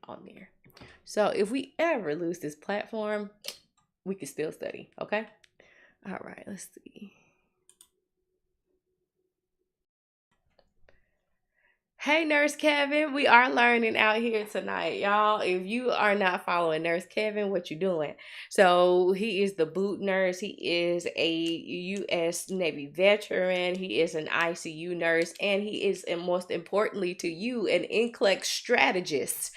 on there. So if we ever lose this platform, we can still study, okay? All right, let's see. Hey, Nurse Kevin, we are learning out here tonight, y'all. If you are not following Nurse Kevin, what you doing? So he is the boot nurse. He is a U.S. Navy veteran. He is an ICU nurse, and he is, and most importantly to you, an NCLEX strategist.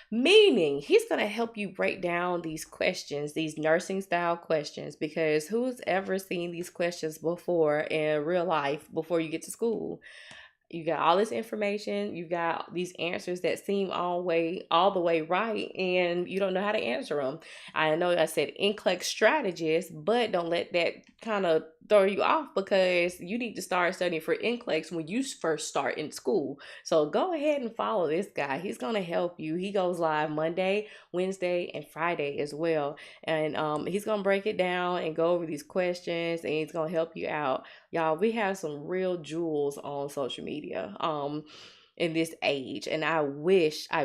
Meaning, he's going to help you break down these questions, these nursing style questions, because who's ever seen these questions before in real life before you get to school? You got all this information, you got these answers that seem all the way right, and you don't know how to answer them. I know I said NCLEX strategist, but don't let that kind of throw you off, because you need to start studying for NCLEX when you first start in school. So go ahead and follow this guy. He's gonna help you. He goes live Monday, Wednesday, and Friday as well, and he's gonna break it down and go over these questions, and he's gonna help you out. Y'all, we have some real jewels on social media in this age. And I wish that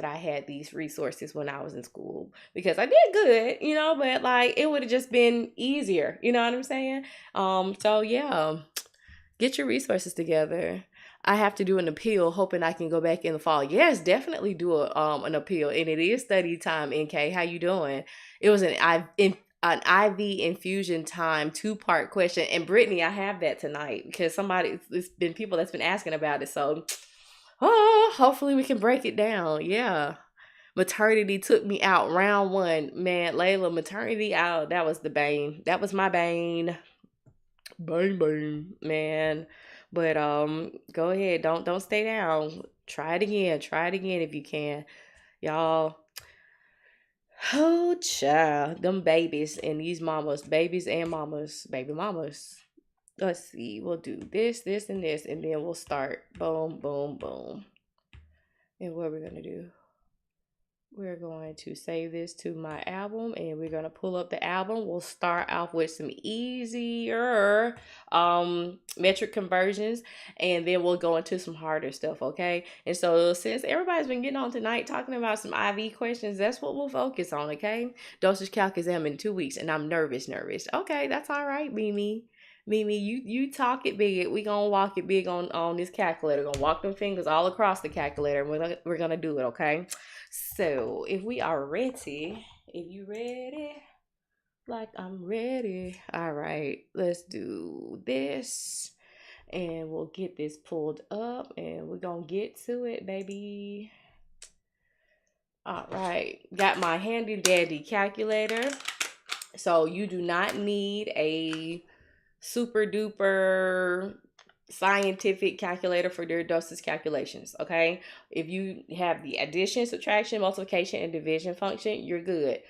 I had these resources when I was in school, because I did good, but like it would have just been easier, you know what I'm saying? So yeah, get your resources together. I have to do an appeal, hoping I can go back in the fall. Yes, definitely do an appeal, and it is study time. NK, how you doing? It was an IV infusion time 2-part question, and Brittany, I have that tonight because it's been people that's been asking about it. So, hopefully we can break it down. Yeah. Maternity took me out round 1. Man, Layla, maternity out. That was the bane. That was my bane. Bang, man. But go ahead, don't stay down. Try it again. Try it again if you can. Y'all, oh child, them babies and these mamas, babies and mamas, baby mamas. Let's see, we'll do this, and this, and then we'll start. Boom, boom, boom. And what we're gonna do, we're going to save this to my album, and we're going to pull up the album. We'll start off with some easier metric conversions, and then we'll go into some harder stuff, okay? And so since everybody's been getting on tonight talking about some IV questions, that's what we'll focus on, okay? Dosage calc exam in 2 weeks, and I'm nervous. Okay, that's all right, Mimi. Mimi, you talk it big. We gonna walk it big on this calculator. Gonna walk them fingers all across the calculator. We're gonna do it, okay? So if we are ready, if you ready, like I'm ready. All right, let's do this, and we'll get this pulled up, and we're gonna get to it, baby. All right, got my handy dandy calculator. So you do not need a super duper scientific calculator for their dosage calculations, okay? If you have the addition, subtraction, multiplication, and division function, you're good.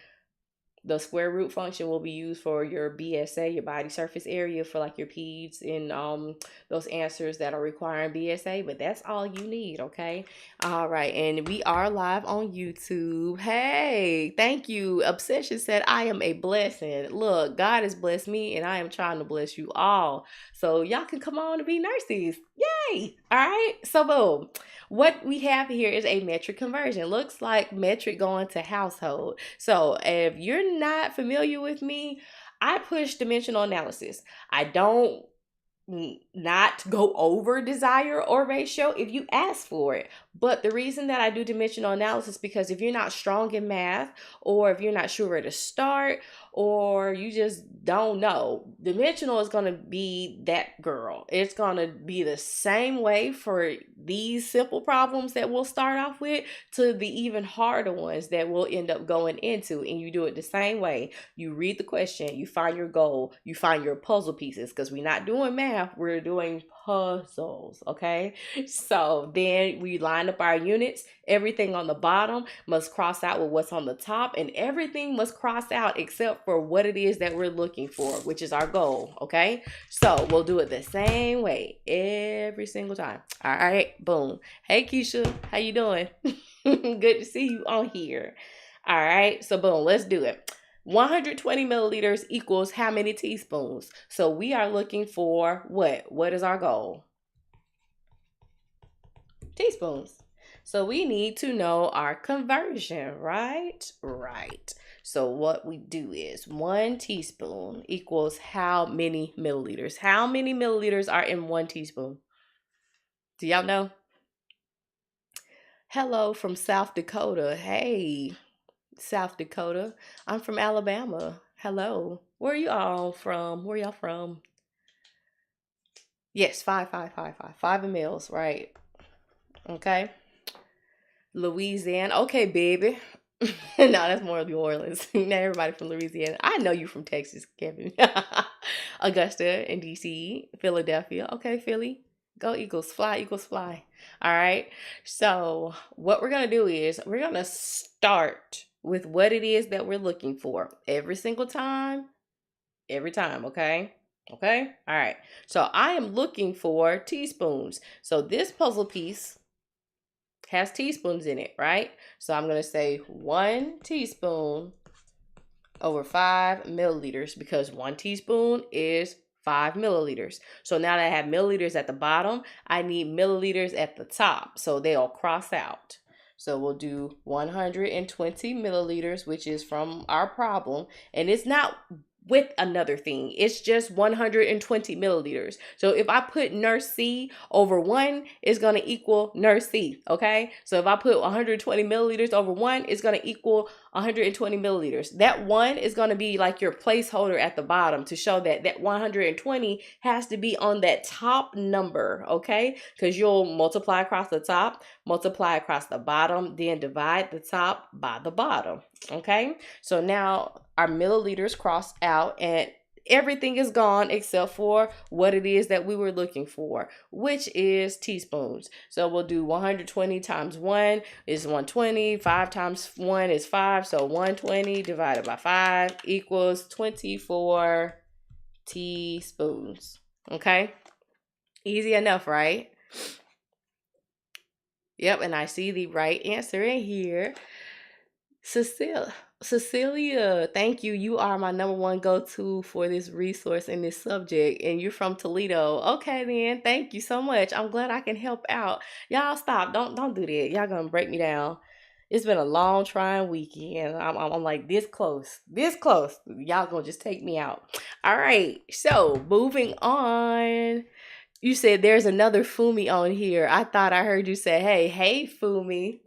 The square root function will be used for your BSA, your body surface area, for like your peds and those answers that are requiring BSA, but that's all you need, okay? All right, and we are live on YouTube. Hey, thank you. Obsession said, I am a blessing. Look, God has blessed me, and I am trying to bless you all. So y'all can come on and be nurses. Yay! All right, so boom. What we have here is a metric conversion. Looks like metric going to household. So if you're not familiar with me, I push dimensional analysis. I don't not go over desire or ratio if you ask for it. But the reason that I do dimensional analysis, because if you're not strong in math, or if you're not sure where to start, or you just don't know, dimensional is going to be that girl. It's going to be the same way for these simple problems that we'll start off with to the even harder ones that we'll end up going into. And you do it the same way. You read the question, you find your goal, you find your puzzle pieces, because we're not doing math, we're doing puzzles, okay? So then we line up our units. Everything on the bottom must cross out with what's on the top, and everything must cross out except for what it is that we're looking for, which is our goal, okay? So we'll do it the same way every single time. All right, boom. Hey Keisha, how you doing? Good to see you on here. All right, so boom, let's do it. 120 milliliters equals how many teaspoons? So we are looking for what? What is our goal? Teaspoons. So we need to know our conversion, right? Right. So what we do is 1 teaspoon equals how many milliliters? How many milliliters are in 1 teaspoon? Do y'all know? Hello from South Dakota. Hey, South Dakota. I'm from Alabama. Hello. Where are you all from? Where y'all from? Yes, 5 mils, right? Okay. Louisiana. Okay, baby. No, that's more New Orleans. Not everybody from Louisiana. I know you from Texas, Kevin. Augusta and DC, Philadelphia. Okay, Philly. Go Eagles. Fly, Eagles, fly. All right. So, what we're going to do is we're going to start with what it is that we're looking for every single time. Every time, okay? Okay? All right. So, I am looking for teaspoons. So, this puzzle piece has teaspoons in it, right? So I'm going to say 1 teaspoon over 5 milliliters because 1 teaspoon is 5 milliliters. So now that I have milliliters at the bottom, I need milliliters at the top. So they'll cross out. So we'll do 120 milliliters, which is from our problem. And it's not with another thing. It's just 120 milliliters. So if I put nurse C over 1, it's going to equal nurse C, okay? So if I put 120 milliliters over 1, it's going to equal 120 milliliters. That 1 is going to be like your placeholder at the bottom to show that that 120 has to be on that top number, okay? Because you'll multiply across the top, multiply across the bottom, then divide the top by the bottom, okay? So now our milliliters cross out and everything is gone except for what it is that we were looking for, which is teaspoons. So we'll do 120 times 1 is 120. 5 times 1 is 5. So 120 divided by 5 equals 24 teaspoons. Okay? Easy enough, right? Yep, and I see the right answer in here. Cecilia, thank you. You are my number 1 go-to for this resource and this subject, and you're from Toledo. Okay, then. Thank you so much. I'm glad I can help out. Y'all stop. Don't do that. Y'all gonna break me down. It's been a long, trying weekend. I'm like this close. This close. Y'all gonna just take me out. All right. So, moving on. You said there's another Fumi on here. I thought I heard you say, hey, Fumi.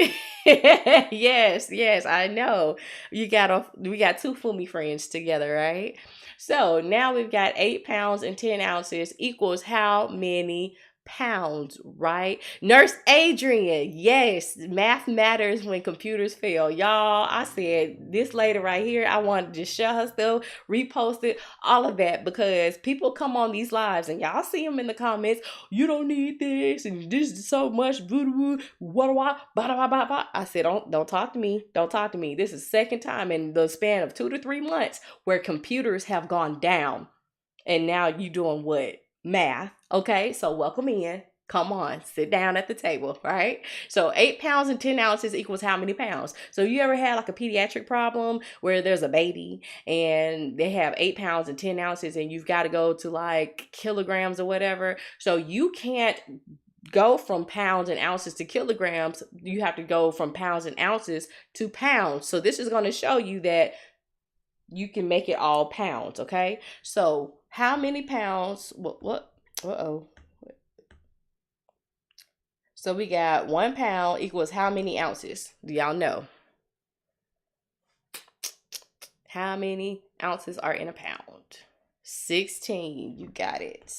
Yes, I know. We got 2 Fumi friends together, right? So now we've got 8 pounds and 10 ounces equals how many pounds, right? Nurse Adrian, yes, math matters when computers fail. Y'all, I said this lady right here, I wanted to share her stuff, repost it, all of that, because people come on these lives and y'all see them in the comments, you don't need this, and this is so much voodoo, I said, don't talk to me. Don't talk to me. This is second time in the span of 2 to 3 months where computers have gone down. And now you doing what? Math. Okay, so welcome in. Come on, sit down at the table, right? So 8 pounds and 10 ounces equals how many pounds? So you ever had like a pediatric problem where there's a baby and they have 8 pounds and 10 ounces and you've got to go to like kilograms or whatever. So you can't go from pounds and ounces to kilograms. You have to go from pounds and ounces to pounds. So this is going to show you that you can make it all pounds, okay? So how many pounds? What? Uh-oh. So we got 1 pound equals how many ounces? Do y'all know? How many ounces are in a pound? 16. You got it.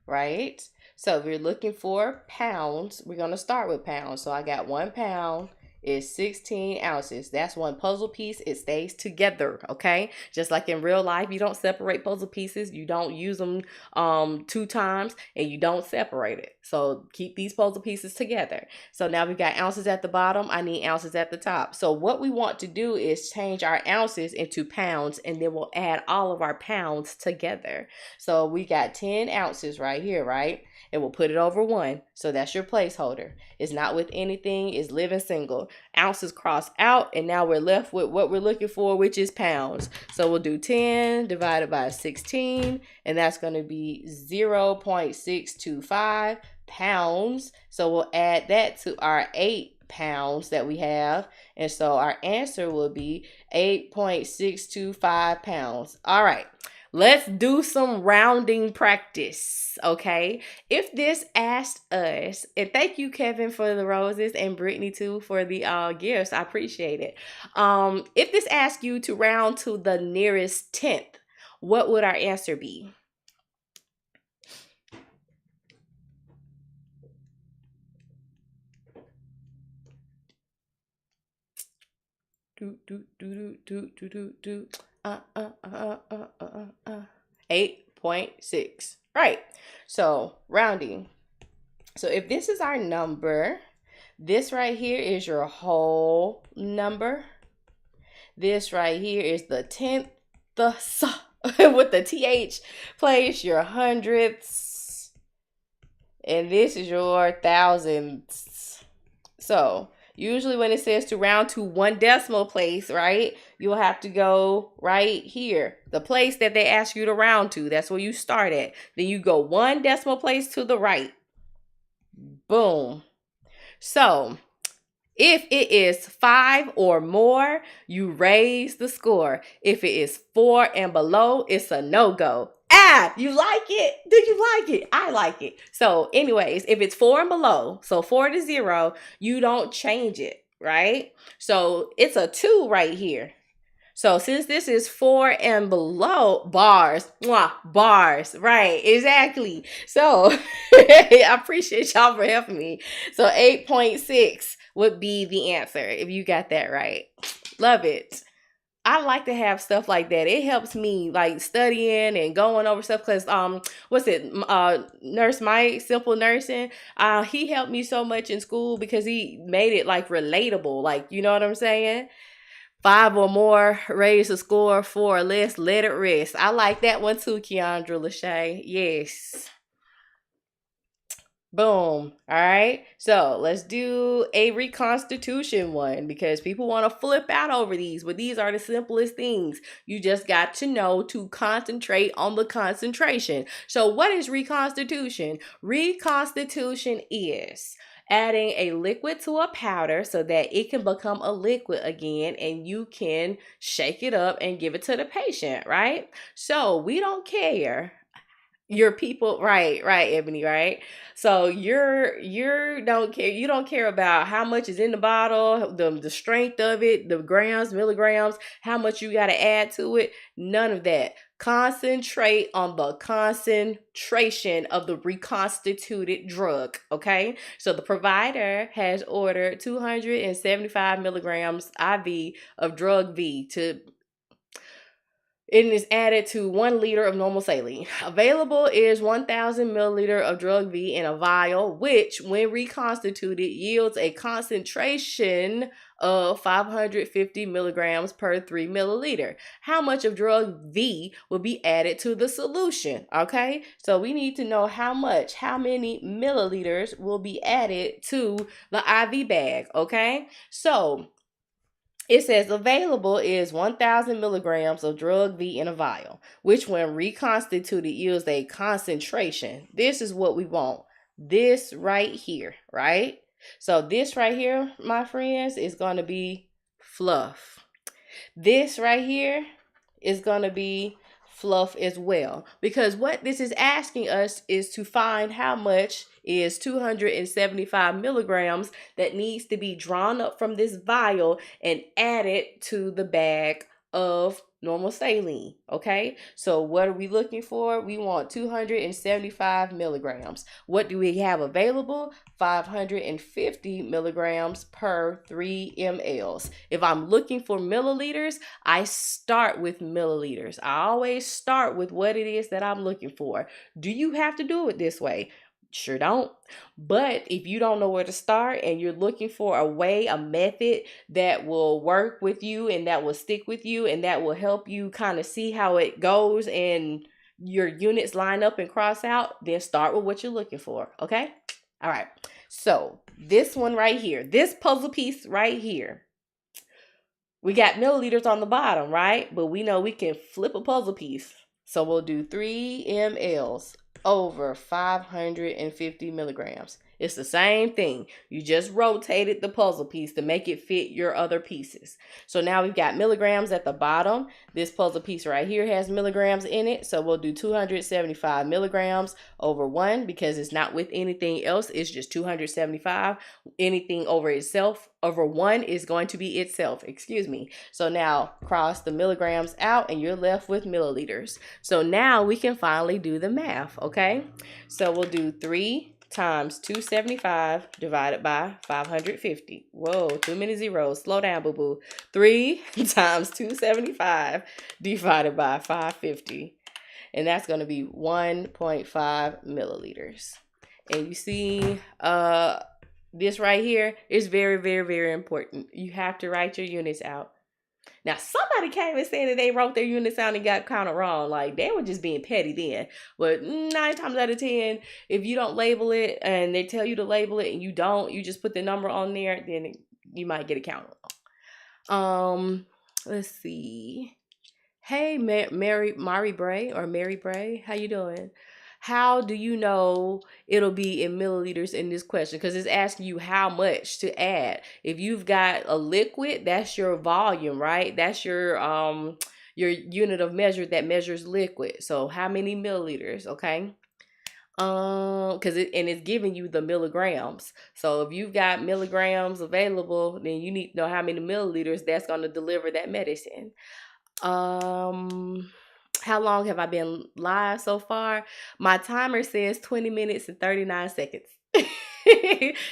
Right? So if you're looking for pounds, we're going to start with pounds. So I got 1 pound is 16 ounces. That's one puzzle piece. It stays together, okay? Just like in real life, you don't separate puzzle pieces. You don't use them 2 times and you don't separate it. So keep these puzzle pieces together. So now we've got ounces at the bottom. I need ounces at the top. So what we want to do is change our ounces into pounds and then we'll add all of our pounds together. So we got 10 ounces right here, right? And we'll put it over 1. So that's your placeholder. It's not with anything. It's living single. Ounces cross out. And now we're left with what we're looking for, which is pounds. So we'll do 10 divided by 16. And that's going to be 0.625 pounds. So we'll add that to our 8 pounds that we have. And so our answer will be 8.625 pounds. All right. Let's do some rounding practice, okay? If this asked us, and thank you, Kevin, for the roses, and Brittany, too, for the gifts. I appreciate it. If this asked you to round to the nearest tenth, what would our answer be? Do, do, do, do, do, do, do. 8.6. Right. So rounding. So if this is our number, this right here is your whole number. This right here is the tenth, with the TH place, your hundredths. And this is your thousandths. So usually when it says to round to 1 decimal place, right, you'll have to go right here. The place that they ask you to round to, that's where you start at. Then you go 1 decimal place to the right. Boom. So if it is 5 or more, you raise the score. If it is 4 and below, it's a no-go. You like it? Do you like it? I like it. So anyways, if it's 4 and below, so 4 to 0, you don't change it, right? So it's a 2 right here. So since this is 4 and below, bars, right, exactly. So I appreciate y'all for helping me. So 8.6 would be the answer if you got that right. Love it. I like to have stuff like that. It helps me like studying and going over stuff because Nurse Mike, Simple Nursing, he helped me so much in school because he made it like relatable. Like, you know what I'm saying? 5 or more, raise the score. 4 or less, let it rest. I like that one too, Keandra Lachey. Yes. Boom. All right. So let's do a reconstitution one because people want to flip out over these, but these are the simplest things. You just got to know to concentrate on the concentration. So what is reconstitution? Reconstitution is adding a liquid to a powder so that it can become a liquid again and you can shake it up and give it to the patient, right? So we don't care. Your people, right, Ebony, right? So you don't care about how much is in the bottle, the strength of it, the grams, milligrams, how much you got to add to it. None of that. Concentrate on the concentration of the reconstituted drug, okay? So the provider has ordered 275 milligrams IV of drug V it is added to 1 liter of normal saline. Available is 1,000 milliliter of drug V in a vial, which, when reconstituted, yields a concentration of 550 milligrams per 3 milliliter. How much of drug V will be added to the solution? Okay, so we need to know how many milliliters will be added to the IV bag. Okay, so it says available is 1,000 milligrams of drug V in a vial, which when reconstituted yields a concentration. This is what we want. This right here, right? So this right here, my friends, is going to be fluff. This right here is going to be fluff as well. Because what this is asking us is to find how much is 275 milligrams that needs to be drawn up from this vial and added to the bag of normal saline. Okay, so what are we looking for? We want 275 milligrams. What do we have available? 550 milligrams per 3 mLs. If I'm looking for milliliters, I start with milliliters. I always start with what it is that I'm looking for. Do you have to do it this way? Sure don't. But if you don't know where to start and you're looking for a method that will work with you and that will stick with you and that will help you kind of see how it goes and your units line up and cross out, then start with what you're looking for. Okay? All right. So this one right here, this puzzle piece right here, we got milliliters on the bottom, right? But we know we can flip a puzzle piece. So we'll do 3 mLs. over 550 milligrams. It's the same thing. You just rotated the puzzle piece to make it fit your other pieces. So now we've got milligrams at the bottom. This puzzle piece right here has milligrams in it. So we'll do 275 milligrams over 1 because it's not with anything else. It's just 275. Anything over itself, over 1 is going to be itself. Excuse me. So now cross the milligrams out and you're left with milliliters. So now we can finally do the math, okay? So we'll do 3 times 275 divided by 550. Whoa, too many zeros. Slow down, boo-boo. 3 times 275 divided by 550. And that's going to be 1.5 milliliters. And you see this right here is very, very, very important. You have to write your units out. Now, somebody came and said that they wrote their units out and got kind of wrong. Like, they were just being petty then. But 9 times out of 10, if you don't label it and they tell you to label it and you don't, you just put the number on there, then you might get a count wrong. Let's see. Hey, Mary Bray, how you doing? How do you know it'll be in milliliters in this question? Because it's asking you how much to add. If you've got a liquid, that's your volume, right? That's your unit of measure that measures liquid. So how many milliliters, okay? Because it's giving you the milligrams. So if you've got milligrams available, then you need to know how many milliliters that's going to deliver that medicine. How long have I been live so far? My timer says 20 minutes and 39 seconds.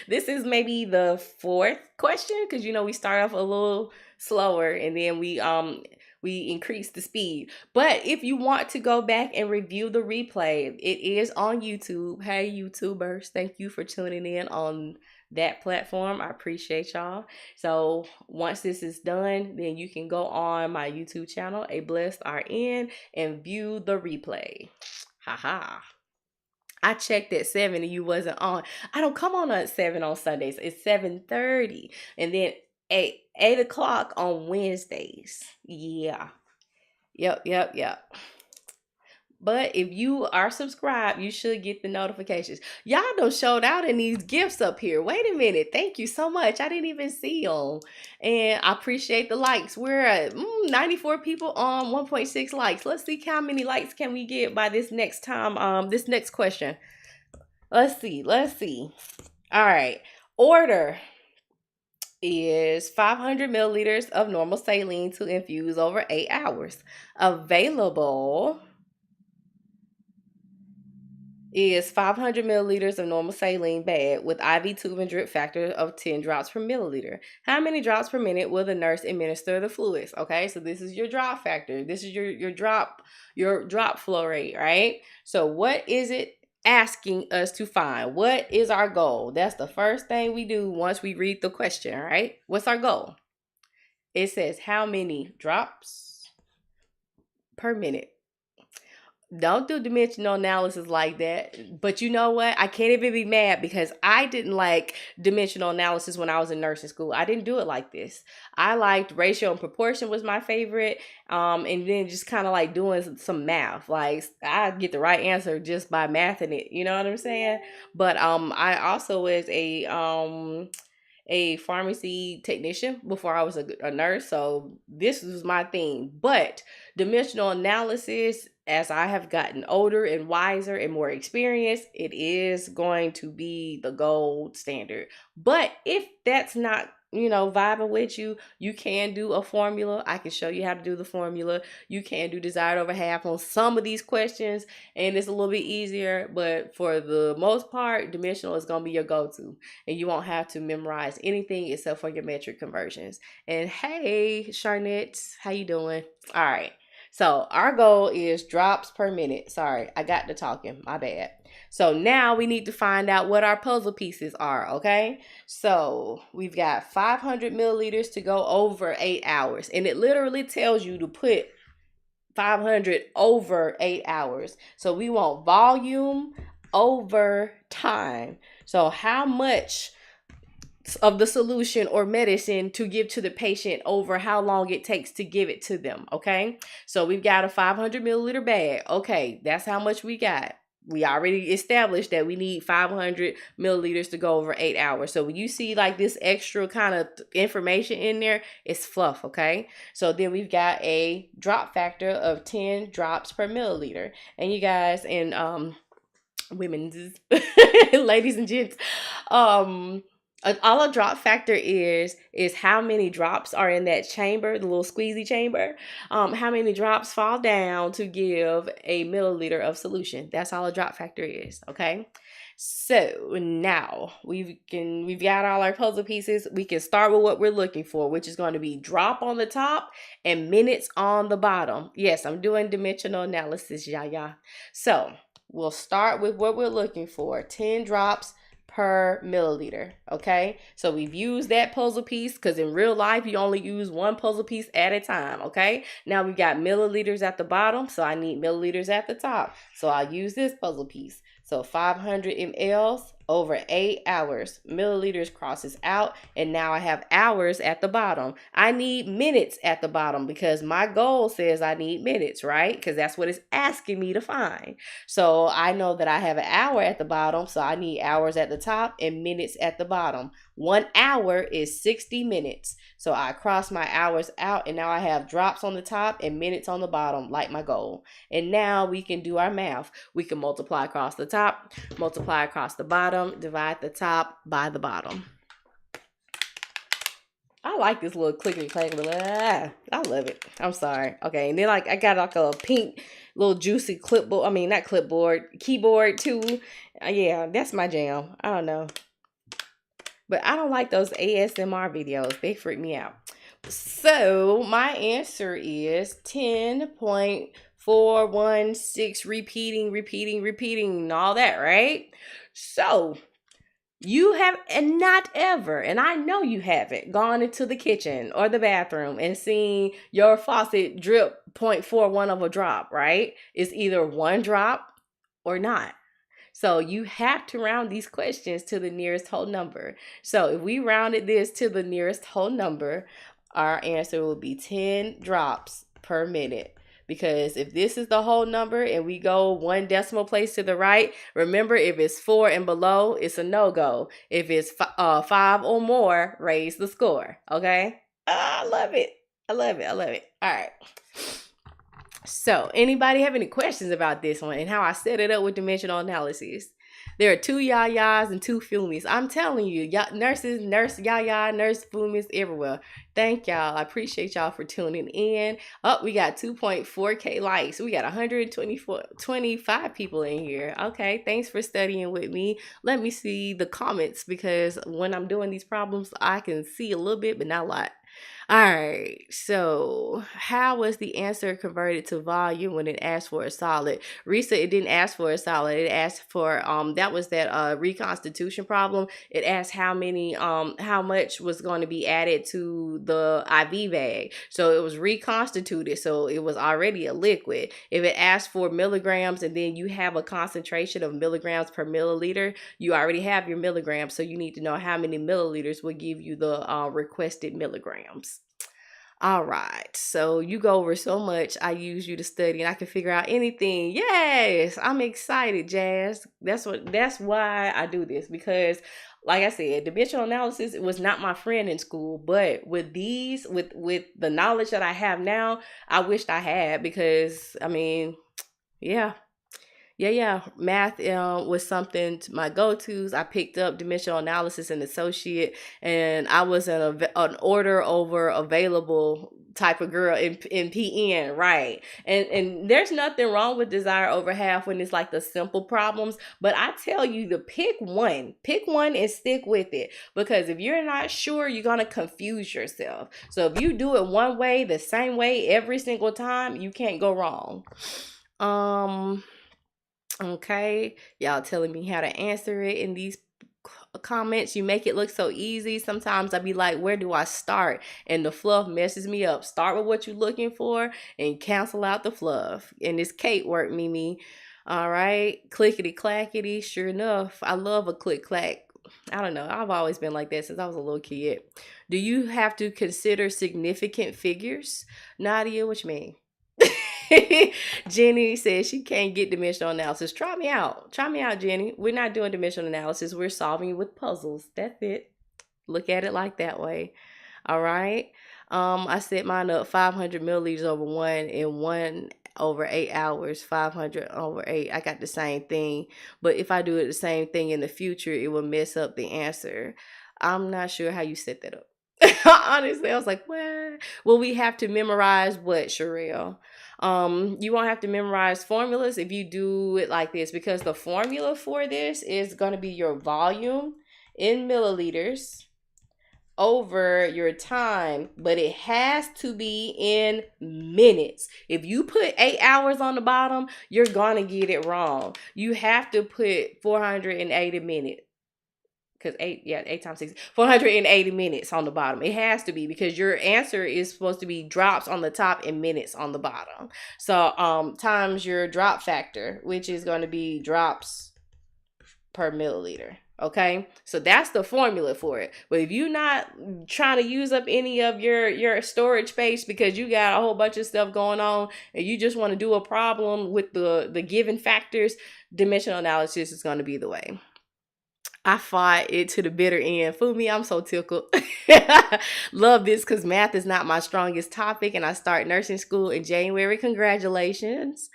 This is maybe the 4th question because we start off a little slower and then we increase the speed. But if you want to go back and review the replay, it is on YouTube. Hey, YouTubers, thank you for tuning in on that platform. I appreciate y'all. So once this is done, then you can go on my YouTube channel, A Blessed RN, and view the replay. Haha. I checked at 7 and you wasn't on. I don't come on at 7 on Sundays. It's 7:30 and then 8 o'clock on Wednesdays. Yeah. Yep. But if you are subscribed, you should get the notifications. Y'all done showed out in these gifts up here. Wait a minute. Thank you so much. I didn't even see them. And I appreciate the likes. We're at 94 people on 1.6 likes. Let's see how many likes can we get by this next time. This next question. Let's see. All right. Order is 500 milliliters of normal saline to infuse over 8 hours. Available is 500 milliliters of normal saline bag with IV tube and drip factor of 10 drops per milliliter. How many drops per minute will the nurse administer the fluids? Okay, so this is your drop factor. This is your drop flow rate, right? So what is it asking us to find? What is our goal? That's the first thing we do once we read the question, right? What's our goal? It says how many drops per minute. Don't do dimensional analysis like that. But you know what? I can't even be mad because I didn't like dimensional analysis when I was in nursing school. I didn't do it like this. I liked ratio and proportion was my favorite. And then just kind of like doing some math. Like I get the right answer just by mathing it. You know what I'm saying? But I also was a pharmacy technician before I was a nurse. So this was my thing. But dimensional analysis, as I have gotten older and wiser and more experienced, it is going to be the gold standard. But if that's not, vibing with you, you can do a formula. I can show you how to do the formula. You can do desired over half on some of these questions, and it's a little bit easier. But for the most part, dimensional is going to be your go-to, and you won't have to memorize anything except for your metric conversions. And hey, Charnette, how you doing? All right. So our goal is drops per minute. Sorry, I got to talking. My bad. So now we need to find out what our puzzle pieces are, okay? So we've got 500 milliliters to go over 8 hours. And it literally tells you to put 500 over 8 hours. So we want volume over time. So how much of the solution or medicine to give to the patient over how long it takes to give it to them, okay? So we've got a 500 milliliter bag. Okay, that's how much we got. we already established that we need 500 milliliters to go over 8 hours. So when you see like this extra kind of information in there, it's fluff, okay? So then we've got a drop factor of 10 drops per milliliter. And you guys, and women's ladies and gents, all a drop factor is how many drops are in that chamber, the little squeezy chamber. How many drops fall down to give a milliliter of solution. That's all a drop factor is, okay? So now we've got all our puzzle pieces. We can start with what we're looking for, which is going to be drop on the top and minutes on the bottom. Yes, I'm doing dimensional analysis, yeah. So we'll start with what we're looking for, 10 drops per milliliter, okay? So we've used that puzzle piece because in real life, you only use one puzzle piece at a time, okay? Now we've got milliliters at the bottom, so I need milliliters at the top. So I'll use this puzzle piece. So 500 mLs over 8 hours. Milliliters crosses out, and now I have hours at the bottom. I need minutes at the bottom because my goal says I need minutes, right? Because that's what it's asking me to find. So I know that I have an hour at the bottom, so I need hours at the top and minutes at the bottom. 1 hour is 60 minutes. So I cross my hours out, and now I have drops on the top and minutes on the bottom, like my goal. And now we can do our math. We can multiply across the top, multiply across the bottom, divide the top by the bottom. I like this little clickety clack. I love it. I'm sorry. Okay, and then like I got like a pink little juicy clipboard. I mean, not clipboard, keyboard too. Yeah, that's my jam. I don't know. But I don't like those ASMR videos. They freak me out. So my answer is 10.416, repeating, and all that, right? So you have not ever, and I know you haven't, gone into the kitchen or the bathroom and seen your faucet drip 0.41 of a drop, right? It's either 1 drop or not. So you have to round these questions to the nearest whole number. So if we rounded this to the nearest whole number, our answer will be 10 drops per minute. Because if this is the whole number and we go 1 decimal place to the right, remember if it's 4 and below, it's a no-go. If it's 5 or more, raise the score. Okay? I love it. I love it. All right. So, anybody have any questions about this one and how I set it up with dimensional analysis? There are 2 yayas and 2 fumis. I'm telling you, nurses, nurse yaya, nurse fumis everywhere. Thank y'all. I appreciate y'all for tuning in. Oh, we got 2.4K likes. We got 125 people in here. Okay, thanks for studying with me. Let me see the comments because when I'm doing these problems, I can see a little bit, but not a lot. All right, so how was the answer converted to volume when it asked for a solid? Risa, it didn't ask for a solid. It asked for that was that reconstitution problem. It asked how much was going to be added to the IV bag. So it was reconstituted, so it was already a liquid. If it asked for milligrams and then you have a concentration of milligrams per milliliter, you already have your milligrams, so you need to know how many milliliters will give you the requested milligrams. All right, so you go over so much. I use you to study and I can figure out anything. Yes, I'm excited, Jazz. That's why I do this, because like I said, dimensional analysis was not my friend in school, but with the knowledge that I have now, I wished I had, because I mean, yeah. Math was something my go-tos. I picked up dimensional analysis and associate, and I was an order over available type of girl in PN, right? And there's nothing wrong with desire over half when it's like the simple problems, but I tell you to pick one and stick with it, because if you're not sure, you're gonna confuse yourself. So if you do it one way, the same way every single time, you can't go wrong. Okay, y'all telling me how to answer it in these comments. You make it look so easy. Sometimes I be like, where do I start? And the fluff messes me up. Start with what you're looking for and cancel out the fluff. And this Kate work, Mimi. All right, clickety clackety. Sure enough, I love a click clack. I don't know. I've always been like that since I was a little kid. Do you have to consider significant figures? Nadia, what you mean? Jenny says she can't get dimensional analysis. Try me out. Try me out, Jenny. We're not doing dimensional analysis. We're solving with puzzles. That's it. Look at it like that way. All right. I set mine up 500 milliliters over 1 and 1 over 8 hours, 500 over 8. I got the same thing. But if I do it the same thing in the future, it will mess up the answer. I'm not sure how you set that up. Honestly, I was like, what? Well, we have to memorize what, Sherelle? You won't have to memorize formulas if you do it like this, because the formula for this is going to be your volume in milliliters over your time, but it has to be in minutes. If you put 8 hours on the bottom, you're going to get it wrong. You have to put 480 minutes. Because 8 times 6, 480 minutes on the bottom. It has to be, because your answer is supposed to be drops on the top and minutes on the bottom. So times your drop factor, which is going to be drops per milliliter. Okay, so that's the formula for it. But if you're not trying to use up any of your storage space because you got a whole bunch of stuff going on and you just want to do a problem with the given factors, dimensional analysis is going to be the way. I fought it to the bitter end. Fool me, I'm so tickled. Love this because math is not my strongest topic and I start nursing school in January. Congratulations.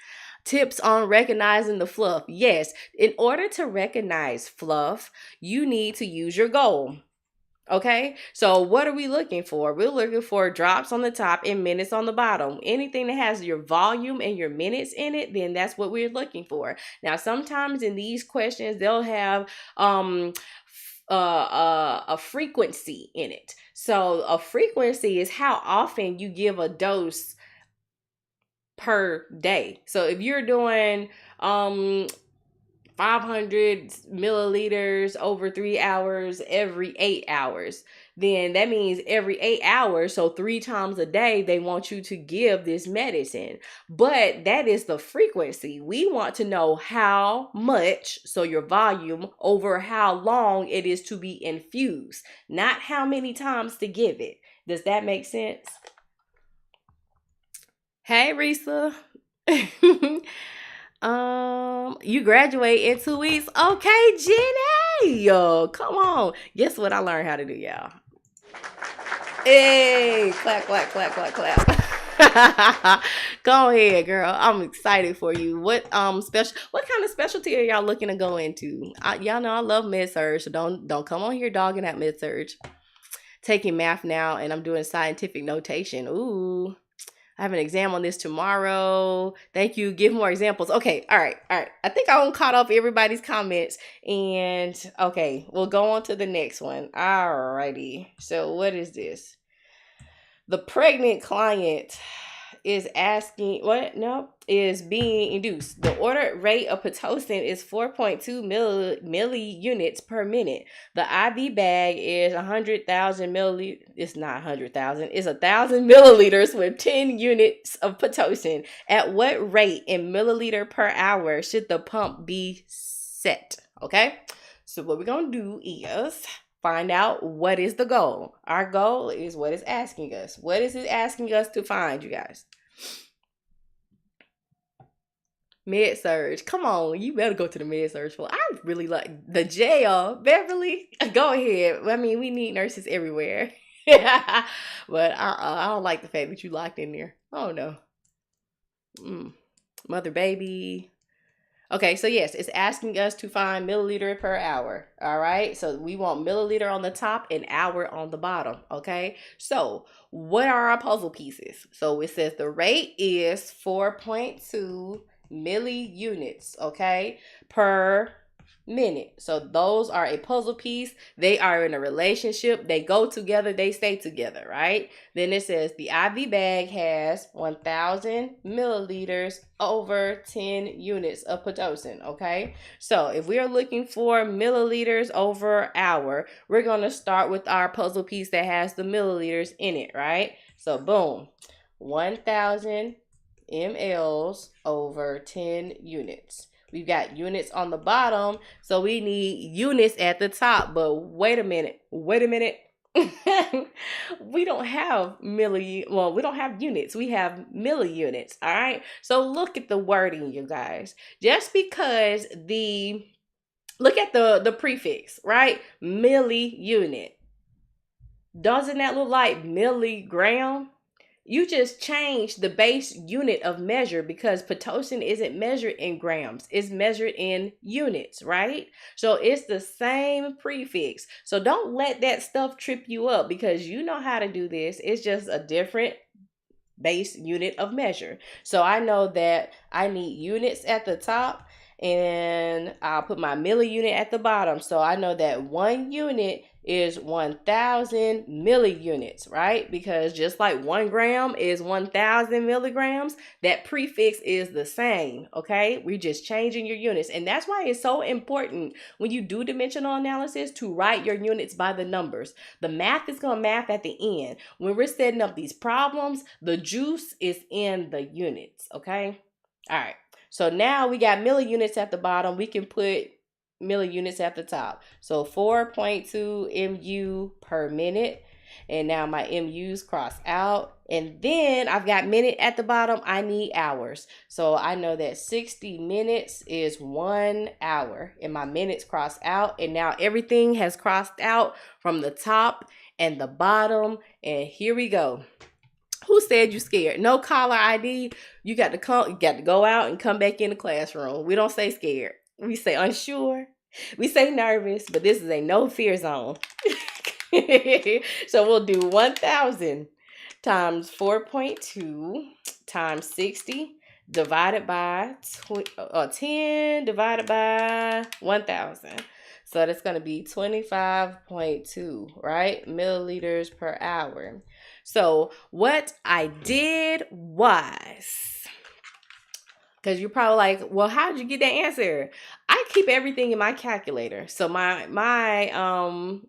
Tips on recognizing the fluff. Yes, in order to recognize fluff, you need to use your goal. Okay, so what are we looking for? We're looking for drops on the top and minutes on the bottom. Anything that has your volume and your minutes in it, then that's what we're looking for. Now, sometimes in these questions, they'll have a frequency in it. So a frequency is how often you give a dose per day. So if you're doing 500 milliliters over 3 hours every 8 hours, then that means every 8 hours, so 3 times a day, they want you to give this medicine. But that is the frequency. We want to know how much, so your volume, over how long it is to be infused, not how many times to give it. Does that make sense? Hey, Risa. You graduate in 2 weeks. Okay, Jenny. Yo, come on. Guess what I learned how to do, y'all? Hey, clap, clap, clap, clap, clap. Go ahead, girl. I'm excited for you. What kind of specialty are y'all looking to go into? Y'all know I love med-surg, so don't come on here dogging at med-surg. Taking math now, and I'm doing scientific notation. Ooh. I have an exam on this tomorrow. Thank you. Give more examples. Okay. All right. I think I'm caught up everybody's comments. And okay, we'll go on to the next one. All righty. So what is this? The pregnant client is asking, is being induced. The ordered rate of Pitocin is 4.2 milli units per minute. The IV bag is 100,000 milliliters. It's not 100,000. It's 1,000 milliliters with 10 units of Pitocin. At what rate in milliliter per hour should the pump be set? Okay. So what we're going to do is find out what is the goal. Our goal is what it's asking us. What is it asking us to find, you guys? Med-surg. Come on, you better go to the med-surg for. I really like the jail. Beverly, go ahead. I mean, we need nurses everywhere. But I don't like the fact that you locked in there. Oh no. Mother baby. Okay, so yes, it's asking us to find milliliter per hour. All right, so we want milliliter on the top and hour on the bottom. Okay, so what are our puzzle pieces? So it says the rate is 4.2 milli units, okay, per minute. So those are a puzzle piece. They are in a relationship. They go together. They stay together, right? Then it says the IV bag has 1,000 milliliters over 10 units of Pitocin, okay? So if we are looking for milliliters over hour, we're going to start with our puzzle piece that has the milliliters in it, right? So boom, 1,000 mLs over 10 units. We've got units on the bottom, so we need units at the top. But wait a minute. We don't have we don't have units. We have milliunits. All right. So look at the wording, you guys. Just because look at the prefix, right? Milliunit. Doesn't that look like milligram? You just changed the base unit of measure because Pitocin isn't measured in grams, it's measured in units, right? So it's the same prefix. So don't let that stuff trip you up because you know how to do this. It's just a different base unit of measure. So I know that I need units at the top and I'll put my milliunit at the bottom. So I know that 1 unit is 1,000 milliunits, right? Because just like 1 gram is 1,000 milligrams, that prefix is the same, okay? We're just changing your units. And that's why it's so important when you do dimensional analysis to write your units by the numbers. The math is going to math at the end. When we're setting up these problems, the juice is in the units, okay? All right. So now we got milliunits at the bottom. We can put milliunits at the top. So 4.2 MU per minute. And now my MUs cross out. And then I've got minute at the bottom. I need hours. So I know that 60 minutes is 1 hour. And my minutes cross out. And now everything has crossed out from the top and the bottom. And here we go. Who said you scared? No caller ID. You got to go out and come back in the classroom. We don't say scared. We say unsure. We say nervous, but this is a no fear zone. So we'll do 1,000 times 4.2 times 60 divided by 10 divided by 1,000. So that's going to be 25.2, right? Milliliters per hour. So what I did was, because you're probably like, well, how did you get that answer? I keep everything in my calculator. So my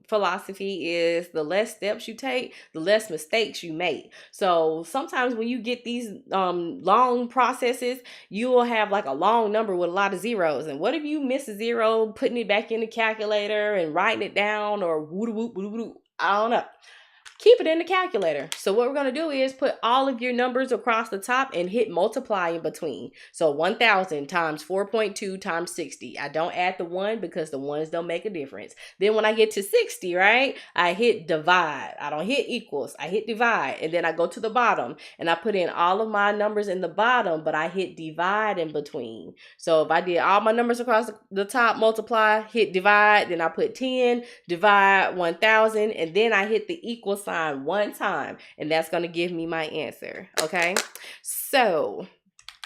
philosophy is the less steps you take, the less mistakes you make. So sometimes when you get these long processes, you will have like a long number with a lot of zeros. And what if you miss a zero, putting it back in the calculator and writing it down, or woo-doo-woo-doo-doo? I don't know. Keep it in the calculator. So what we're going to do is put all of your numbers across the top and hit multiply in between. So 1,000 times 4.2 times 60. I don't add the 1 because the 1s don't make a difference. Then when I get to 60, right, I hit divide. I don't hit equals. I hit divide. And then I go to the bottom and I put in all of my numbers in the bottom, but I hit divide in between. So if I did all my numbers across the top, multiply, hit divide, then I put 10, divide 1,000, and then I hit the equal sign one time, and that's going to give me my answer. Okay, so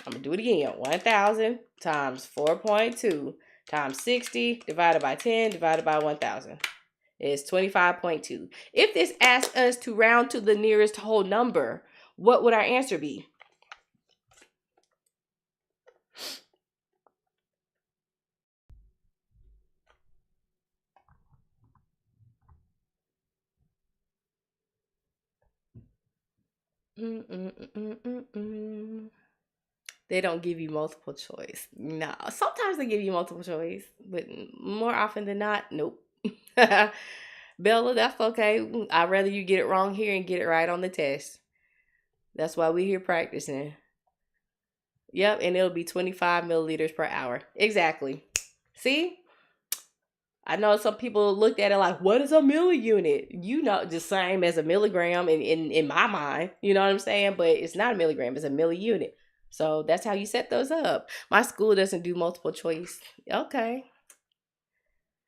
I'm gonna do it again. 1,000 times 4.2 times 60 divided by 10 divided by 1,000 is 25.2. If this asks us to round to the nearest whole number, what would our answer be? They don't give you multiple choice. No, sometimes they give you multiple choice, but more often than not, nope. Bella, that's okay. I'd rather you get it wrong here and get it right on the test. That's why we're here practicing. Yep, and it'll be 25 milliliters per hour. Exactly. See? I know some people looked at it like, what is a milliunit? You know, the same as a milligram in my mind. You know what I'm saying? But it's not a milligram, it's a milliunit. So that's how you set those up. My school doesn't do multiple choice. Okay.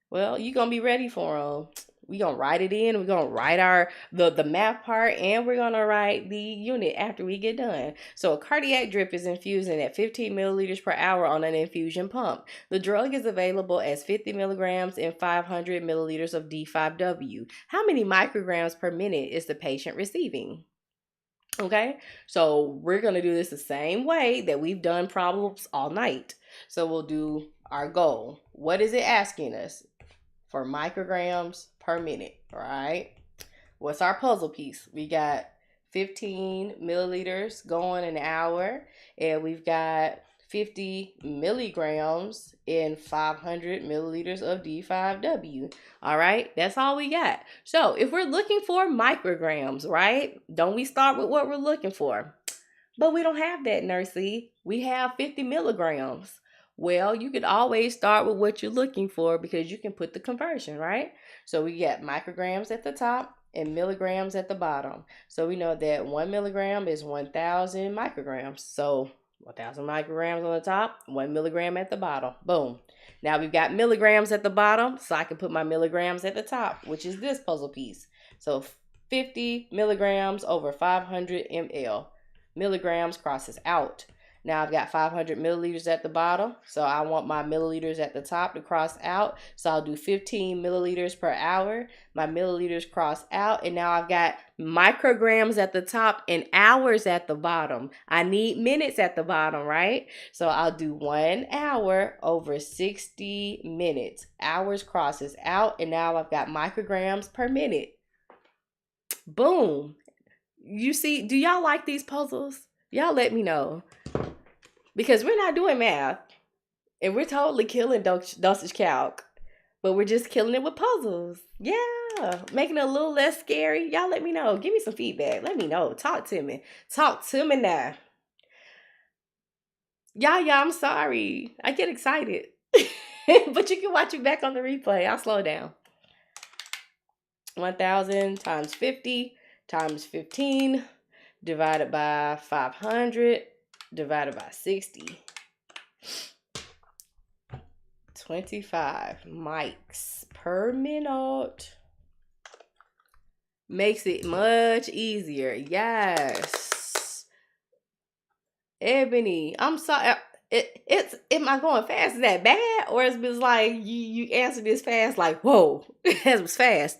Well, you're going to be ready for them. We're going to write it in. We're going to write the math part, and we're going to write the unit after we get done. So a cardiac drip is infusing at 15 milliliters per hour on an infusion pump. The drug is available as 50 milligrams in 500 milliliters of D5W. How many micrograms per minute is the patient receiving? Okay, so we're going to do this the same way that we've done problems all night. So we'll do our goal. What is it asking us? For micrograms per minute, right? What's our puzzle piece? We got 15 milliliters going an hour, and we've got 50 milligrams in 500 milliliters of D5W. All right, that's all we got. So if we're looking for micrograms, right, don't we start with what we're looking for? But we don't have that, Nursey. We have 50 milligrams. Well, you could always start with what you're looking for because you can put the conversion, right? So we got micrograms at the top and milligrams at the bottom. So we know that 1 milligram is 1,000 micrograms. So 1,000 micrograms on the top, 1 milligram at the bottom. Boom. Now we've got milligrams at the bottom, so I can put my milligrams at the top, which is this puzzle piece. So 50 milligrams over 500 ml. Milligrams crosses out. Now I've got 500 milliliters at the bottom, so I want my milliliters at the top to cross out. So I'll do 15 milliliters per hour. My milliliters cross out, and now I've got micrograms at the top and hours at the bottom. I need minutes at the bottom, right? So I'll do 1 hour over 60 minutes. Hours crosses out, and now I've got micrograms per minute. Boom. You see, do y'all like these puzzles? Y'all let me know. Because we're not doing math. And we're totally killing dosage calc. But we're just killing it with puzzles. Yeah. Making it a little less scary. Y'all let me know. Give me some feedback. Let me know. Talk to me. Talk to me now. Y'all, I'm sorry. I get excited. But you can watch it back on the replay. I'll slow down. 1,000 times 50 times 15 divided by 500 divided by 60. 25 mics per minute. Makes it much easier. Yes. Ebony, I'm sorry. Am I going fast? Is that bad? Or it's been like you answered this fast, like, whoa, that was fast.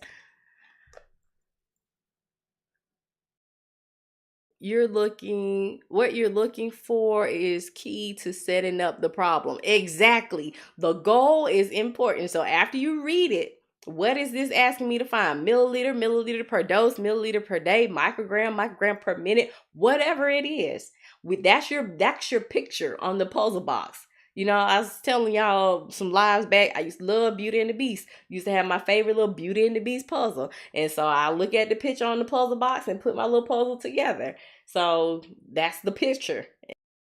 What you're looking for is key to setting up the problem. Exactly. The goal is important. So after you read it, what is this asking me to find? Milliliter per dose, milliliter per day, microgram per minute, whatever it is. That's your picture on the puzzle box. You know, I was telling y'all some lives back, I used to love Beauty and the Beast. Used to have my favorite little Beauty and the Beast puzzle. And so I look at the picture on the puzzle box and put my little puzzle together. So that's the picture.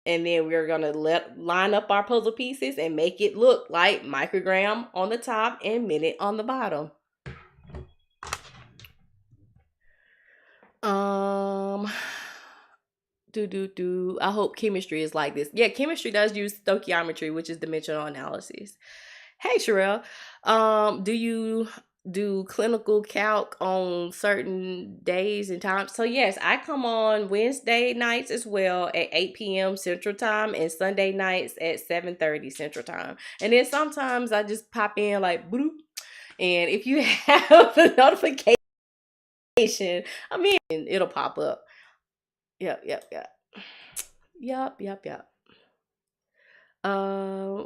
And then we're going to line up our puzzle pieces and make it look like microgram on the top and minute on the bottom. I hope chemistry is like this. Yeah, chemistry does use stoichiometry, which is dimensional analysis. Hey, Sherelle, do you do clinical calc on certain days and times? So yes, I come on Wednesday nights as well at 8 p.m. Central Time and Sunday nights at 7:30 Central Time. And then sometimes I just pop in like bloop. And if you have a notification, I mean, it'll pop up. Yep.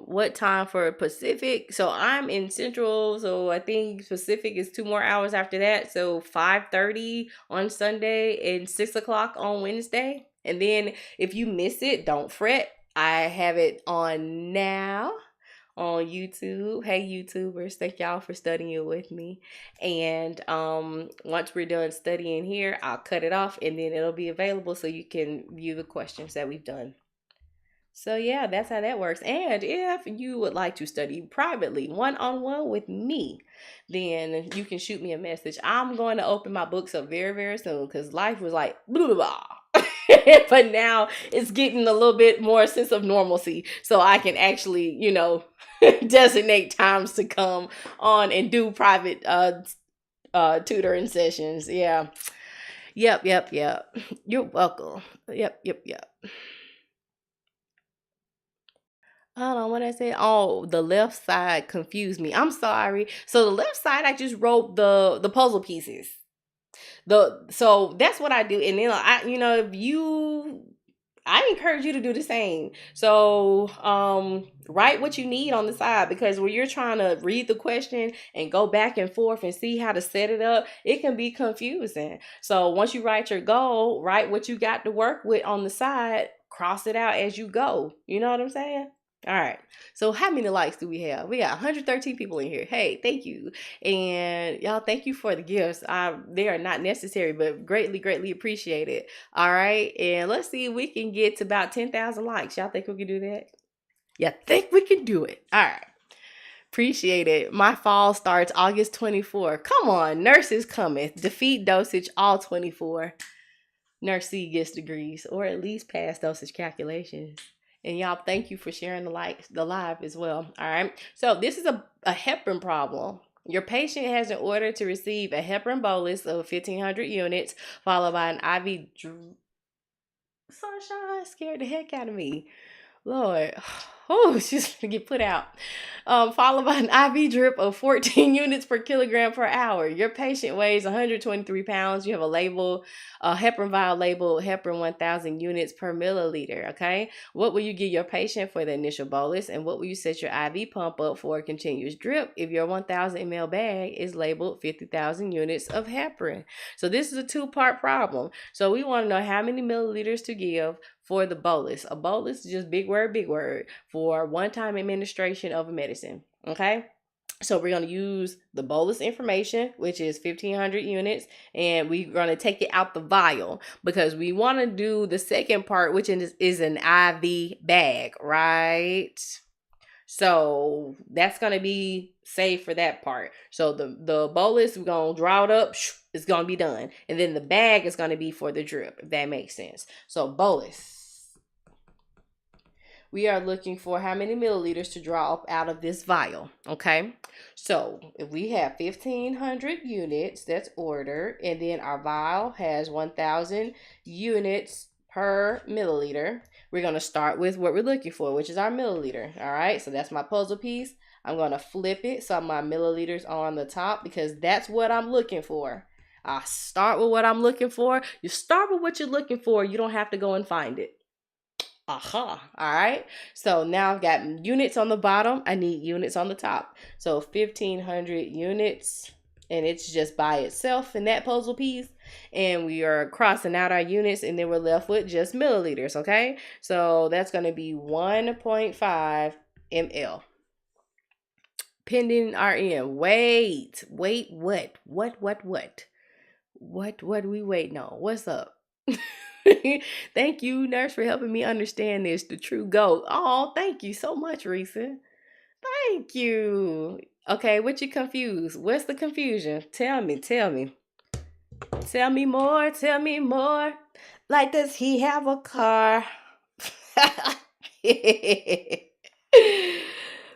What time for Pacific? So I'm in Central, so I think Pacific is 2 more hours after that. So 5:30 on Sunday and 6 o'clock on Wednesday. And then if you miss it, don't fret. I have it on now on YouTube. Hey YouTubers, thank y'all for studying with me. And once we're done studying here, I'll cut it off and then it'll be available so you can view the questions that we've done. So yeah, that's how that works. And if you would like to study privately, one-on-one with me, then you can shoot me a message. I'm going to open my books up very, very soon because life was like blah, blah, blah. But now it's getting a little bit more sense of normalcy. So I can actually, designate times to come on and do private tutoring sessions. Yeah. Yep. You're welcome. Yep. Hold on, what I said? Oh, the left side confused me. I'm sorry. So the left side, I just wrote the puzzle pieces. So that's what I do. And then I encourage you to do the same. So write what you need on the side, because when you're trying to read the question and go back and forth and see how to set it up, it can be confusing. So once you write your goal, write what you got to work with on the side, cross it out as you go. You know what I'm saying? All right. So how many likes do we have? We got 113 people in here. Hey, thank you. And y'all, thank you for the gifts. They are not necessary, but greatly, greatly appreciated. All right. And let's see if we can get to about 10,000 likes. Y'all think we can do that? Yeah, think we can do it. All right. Appreciate it. My fall starts August 24. Come on, nurses coming. Defeat dosage all 24. Nurse C gets degrees, or at least pass dosage calculations. And y'all, thank you for sharing the live as well. All right. So this is a heparin problem. Your patient has an order to receive a heparin bolus of 1,500 units, followed by an IV. Sunshine scared the heck out of me. Lord, oh, she's gonna get put out. Followed by an IV drip of 14 units per kilogram per hour. Your patient weighs 123 pounds. You have a heparin vial labeled heparin 1,000 units per milliliter. Okay, what will you give your patient for the initial bolus, and what will you set your IV pump up for a continuous drip if your 1,000 ml bag is labeled 50,000 units of heparin? So this is a two-part problem. So we want to know how many milliliters to give for the bolus. A bolus is just big word, for one-time administration of a medicine. Okay? So we're going to use the bolus information, which is 1,500 units, and we're going to take it out the vial because we want to do the second part, which is an IV bag, right? So that's going to be saved for that part. So the bolus, we're going to draw it up. It's going to be done. And then the bag is going to be for the drip, if that makes sense. So bolus. We are looking for how many milliliters to draw up out of this vial, okay? So if we have 1,500 units that's ordered, and then our vial has 1,000 units per milliliter, we're going to start with what we're looking for, which is our milliliter, all right? So that's my puzzle piece. I'm going to flip it so my milliliters are on the top because that's what I'm looking for. I start with what I'm looking for. You start with what you're looking for. You don't have to go and find it. All right. So now I've got units on the bottom. I need units on the top. So 1,500 units, and it's just by itself in that puzzle piece. And we are crossing out our units, and then we're left with just milliliters. Okay. So that's going to be 1.5 ml. Pending RN. Wait, what? What we waiting on? What's up? Thank you, nurse, for helping me understand this. The true goat. Oh, thank you so much, Risa. Thank you. Okay, what you confused? What's the confusion? Tell me. Tell me more. Like, does he have a car?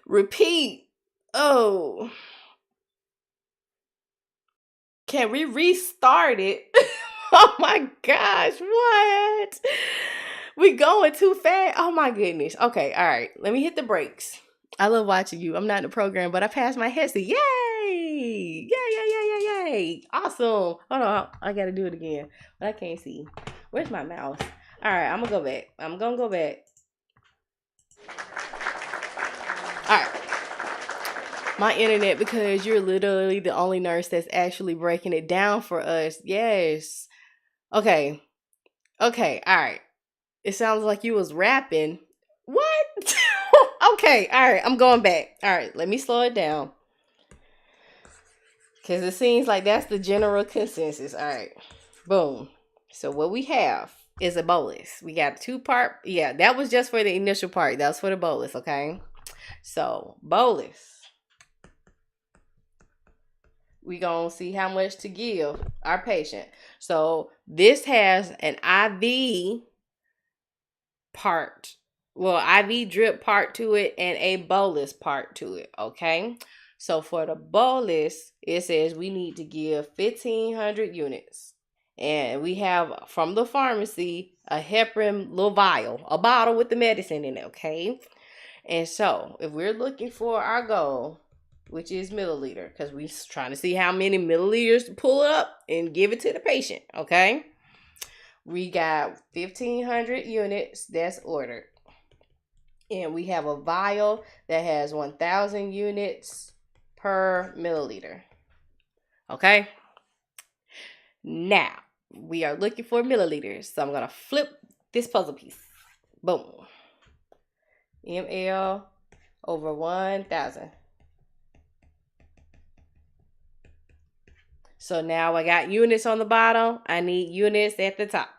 Repeat. Oh. Can we restart it? Oh my gosh, what? We going too fast. Oh my goodness. Okay, all right. Let me hit the brakes. I love watching you. I'm not in the program, but I passed my headset. Yay! Yay! Awesome. Hold on. I got to do it again, but I can't see. Where's my mouse? All right, I'm going to go back. All right. My internet, because you're literally the only nurse that's actually breaking it down for us. Yes. Okay. All right. It sounds like you was rapping. What? Okay. All right. I'm going back. All right. Let me slow it down. Because it seems like that's the general consensus. All right. Boom. So what we have is a bolus. We got a two-part. Yeah, that was just for the initial part. That was for the bolus, okay? So, bolus. We gonna see how much to give our patient. So this has an IV part, IV drip part to it and a bolus part to it, okay? So for the bolus, it says we need to give 1,500 units. And we have from the pharmacy a heparin little vial, a bottle with the medicine in it, okay? And so if we're looking for our goal, which is milliliter, because we're trying to see how many milliliters to pull up and give it to the patient, okay? We got 1,500 units that's ordered. And we have a vial that has 1,000 units per milliliter, okay? Now, we are looking for milliliters, so I'm going to flip this puzzle piece. Boom. ml over 1,000. So now I got units on the bottom. I need units at the top.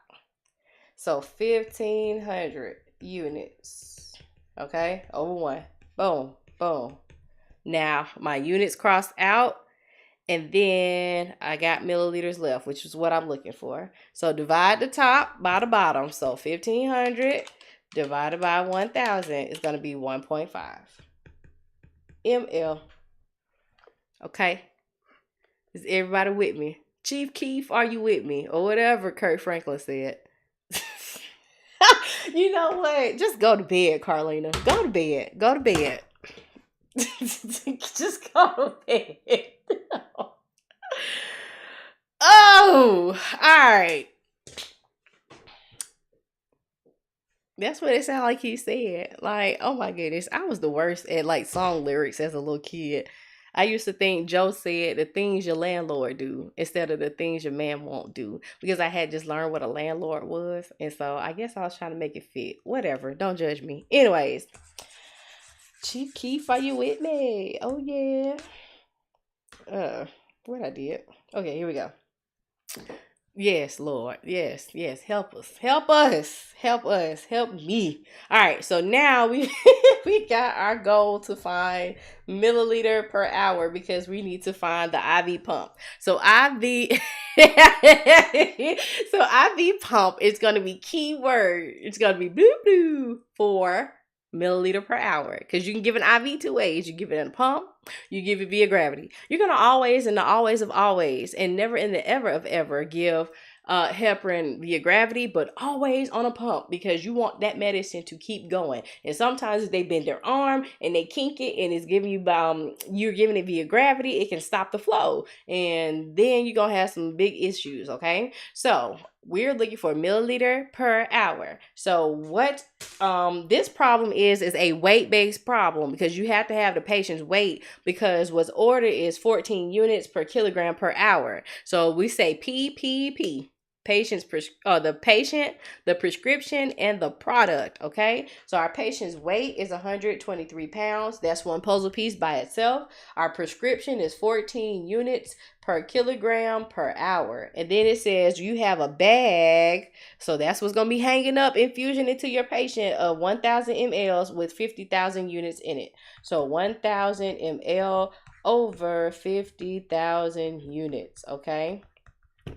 So 1,500 units. Okay, over 1. Boom, boom. Now my units crossed out. And then I got milliliters left, which is what I'm looking for. So divide the top by the bottom. So 1,500 divided by 1,000 is going to be 1.5 ml. Okay. Is everybody with me? Chief Keef, are you with me? Or whatever Kurt Franklin said. You know what? Just go to bed, Carlina. Go to bed. Go to bed. Just go to bed. Oh, all right. That's what it sounded like he said. Like, oh my goodness, I was the worst at like song lyrics as a little kid. I used to think Joe said the things your landlord do instead of the things your man won't do, because I had just learned what a landlord was, and so I guess I was trying to make it fit. Whatever, don't judge me. Anyways, Chief Keef, are you with me? Oh yeah. What I did? Okay, here we go. Yes, Lord. Yes, yes. Help us. Help us. Help us. Help me. All right. So now we we got our goal to find milliliter per hour, because we need to find the IV pump. So IV so IV pump is going to be keyword. It's going to be blue blue for milliliter per hour, because you can give an IV two ways. You give it in a pump, you give it via gravity. You're going to always, in the always of always, and never in the ever of ever, give heparin via gravity, but always on a pump, because you want that medicine to keep going. And sometimes if they bend their arm and they kink it and it's giving you you're giving it via gravity, it can stop the flow, and then you're gonna have some big issues. Okay, so we're looking for milliliter per hour. So what this problem is a weight-based problem, because you have to have the patient's weight, because what's ordered is 14 units per kilogram per hour. So we say PPP. The patient, the prescription, and the product. Okay, so our patient's weight is 123 pounds. That's one puzzle piece by itself. Our prescription is 14 units per kilogram per hour. And then it says you have a bag, so that's what's going to be hanging up infusion into your patient of 1,000 mLs with 50,000 units in it. So 1,000 ml over 50,000 units. Okay.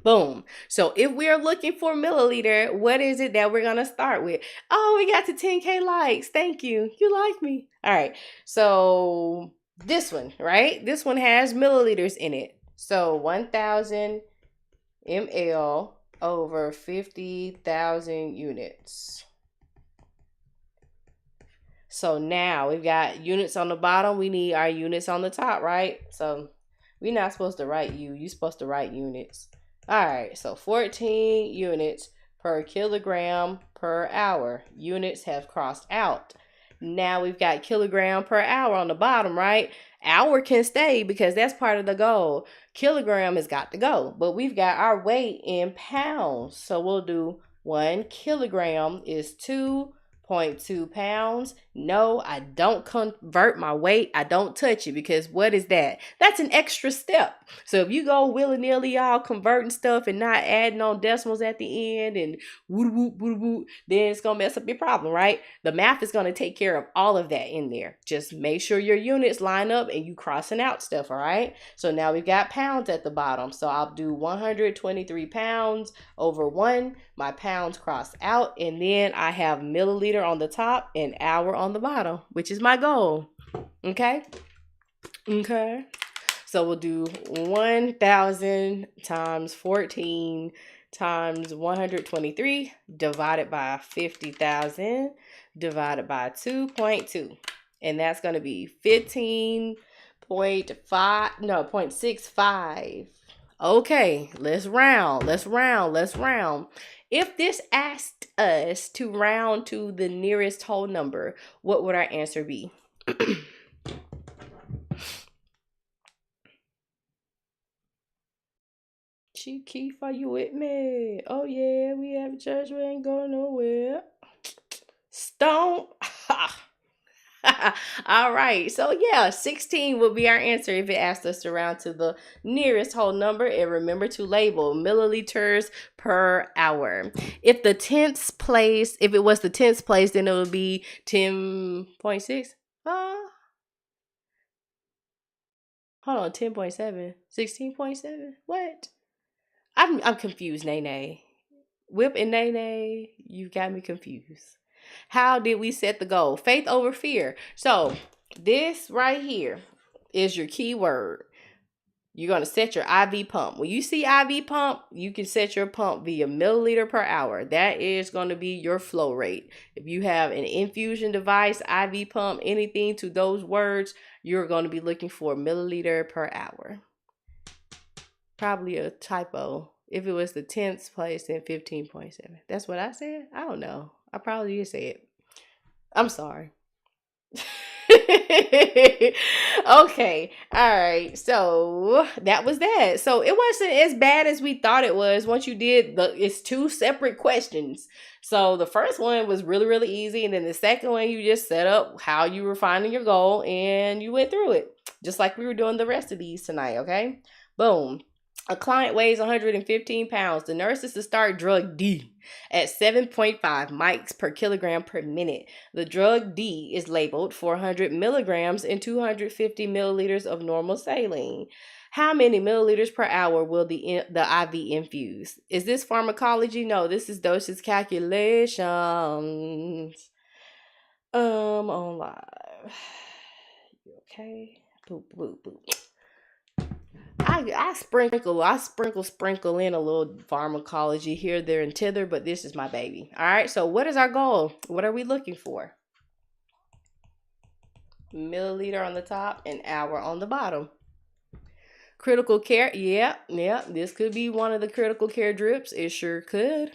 Boom. So if we're looking for milliliter, what is it that we're going to start with? Oh, we got to 10K likes. Thank you. You like me. All right. So this one, right? This one has milliliters in it. So 1,000 ml over 50,000 units. So now we've got units on the bottom. We need our units on the top, right? So we're not supposed to write you're supposed to write units. All right, so 14 units per kilogram per hour. Units have crossed out. Now we've got kilogram per hour on the bottom, right? Hour can stay because that's part of the goal. Kilogram has got to go, but we've got our weight in pounds. So we'll do 1 kilogram is 2.2 pounds. No, I don't convert my weight. I don't touch it, because what is that? That's an extra step. So if you go willy-nilly y'all converting stuff and not adding on decimals at the end and woo woo woo woo, then it's gonna mess up your problem, right? The math is gonna take care of all of that in there. Just make sure your units line up and you crossing out stuff, all right? So now we've got pounds at the bottom. So I'll do 123 pounds over 1. My pounds cross out, and then I have milliliter on the top and hour on the bottom, which is my goal. Okay. So we'll do 1,000 times 14 times 123 divided by 50,000 divided by 2.2. And that's going to be 0.65. Okay, let's round. If this asked us to round to the nearest whole number, what would our answer be? Chief Keef, are you with me? Oh yeah, we have church, we ain't going nowhere. Don't. All right. So yeah, 16 would be our answer if it asked us to round to the nearest whole number. And remember to label milliliters per hour. If it was the tenths place, then it would be 10.6. Hold on, 10.7. 16.7. What? I'm confused, Nene. Whip and Nene, you got me confused. How did we set the goal? Faith over fear. So this right here is your key word. You're going to set your IV pump. When you see IV pump, you can set your pump via milliliter per hour. That is going to be your flow rate. If you have an infusion device, IV pump, anything to those words, you're going to be looking for milliliter per hour. Probably a typo. If it was the 10th place, then 15.7. That's what I said? I don't know. I probably did say it. I'm sorry. Okay. All right. So that was that. So it wasn't as bad as we thought it was. Once you did it's 2 separate questions. So the first one was really, really easy. And then the second one, you just set up how you were finding your goal and you went through it. Just like we were doing the rest of these tonight. Okay. Boom. A client weighs 115 pounds. The nurse is to start drug D at 7.5 mics per kilogram per minute. The drug D is labeled 400 milligrams and 250 milliliters of normal saline. How many milliliters per hour will the IV infuse? Is this pharmacology? No, this is dosage calculations. On live. Okay. Boop, boop, boop. I sprinkle in a little pharmacology here, there, and thither, but this is my baby. All right, so what is our goal? What are we looking for? Milliliter on the top and hour on the bottom. Critical care, yeah, this could be one of the critical care drips. It sure could.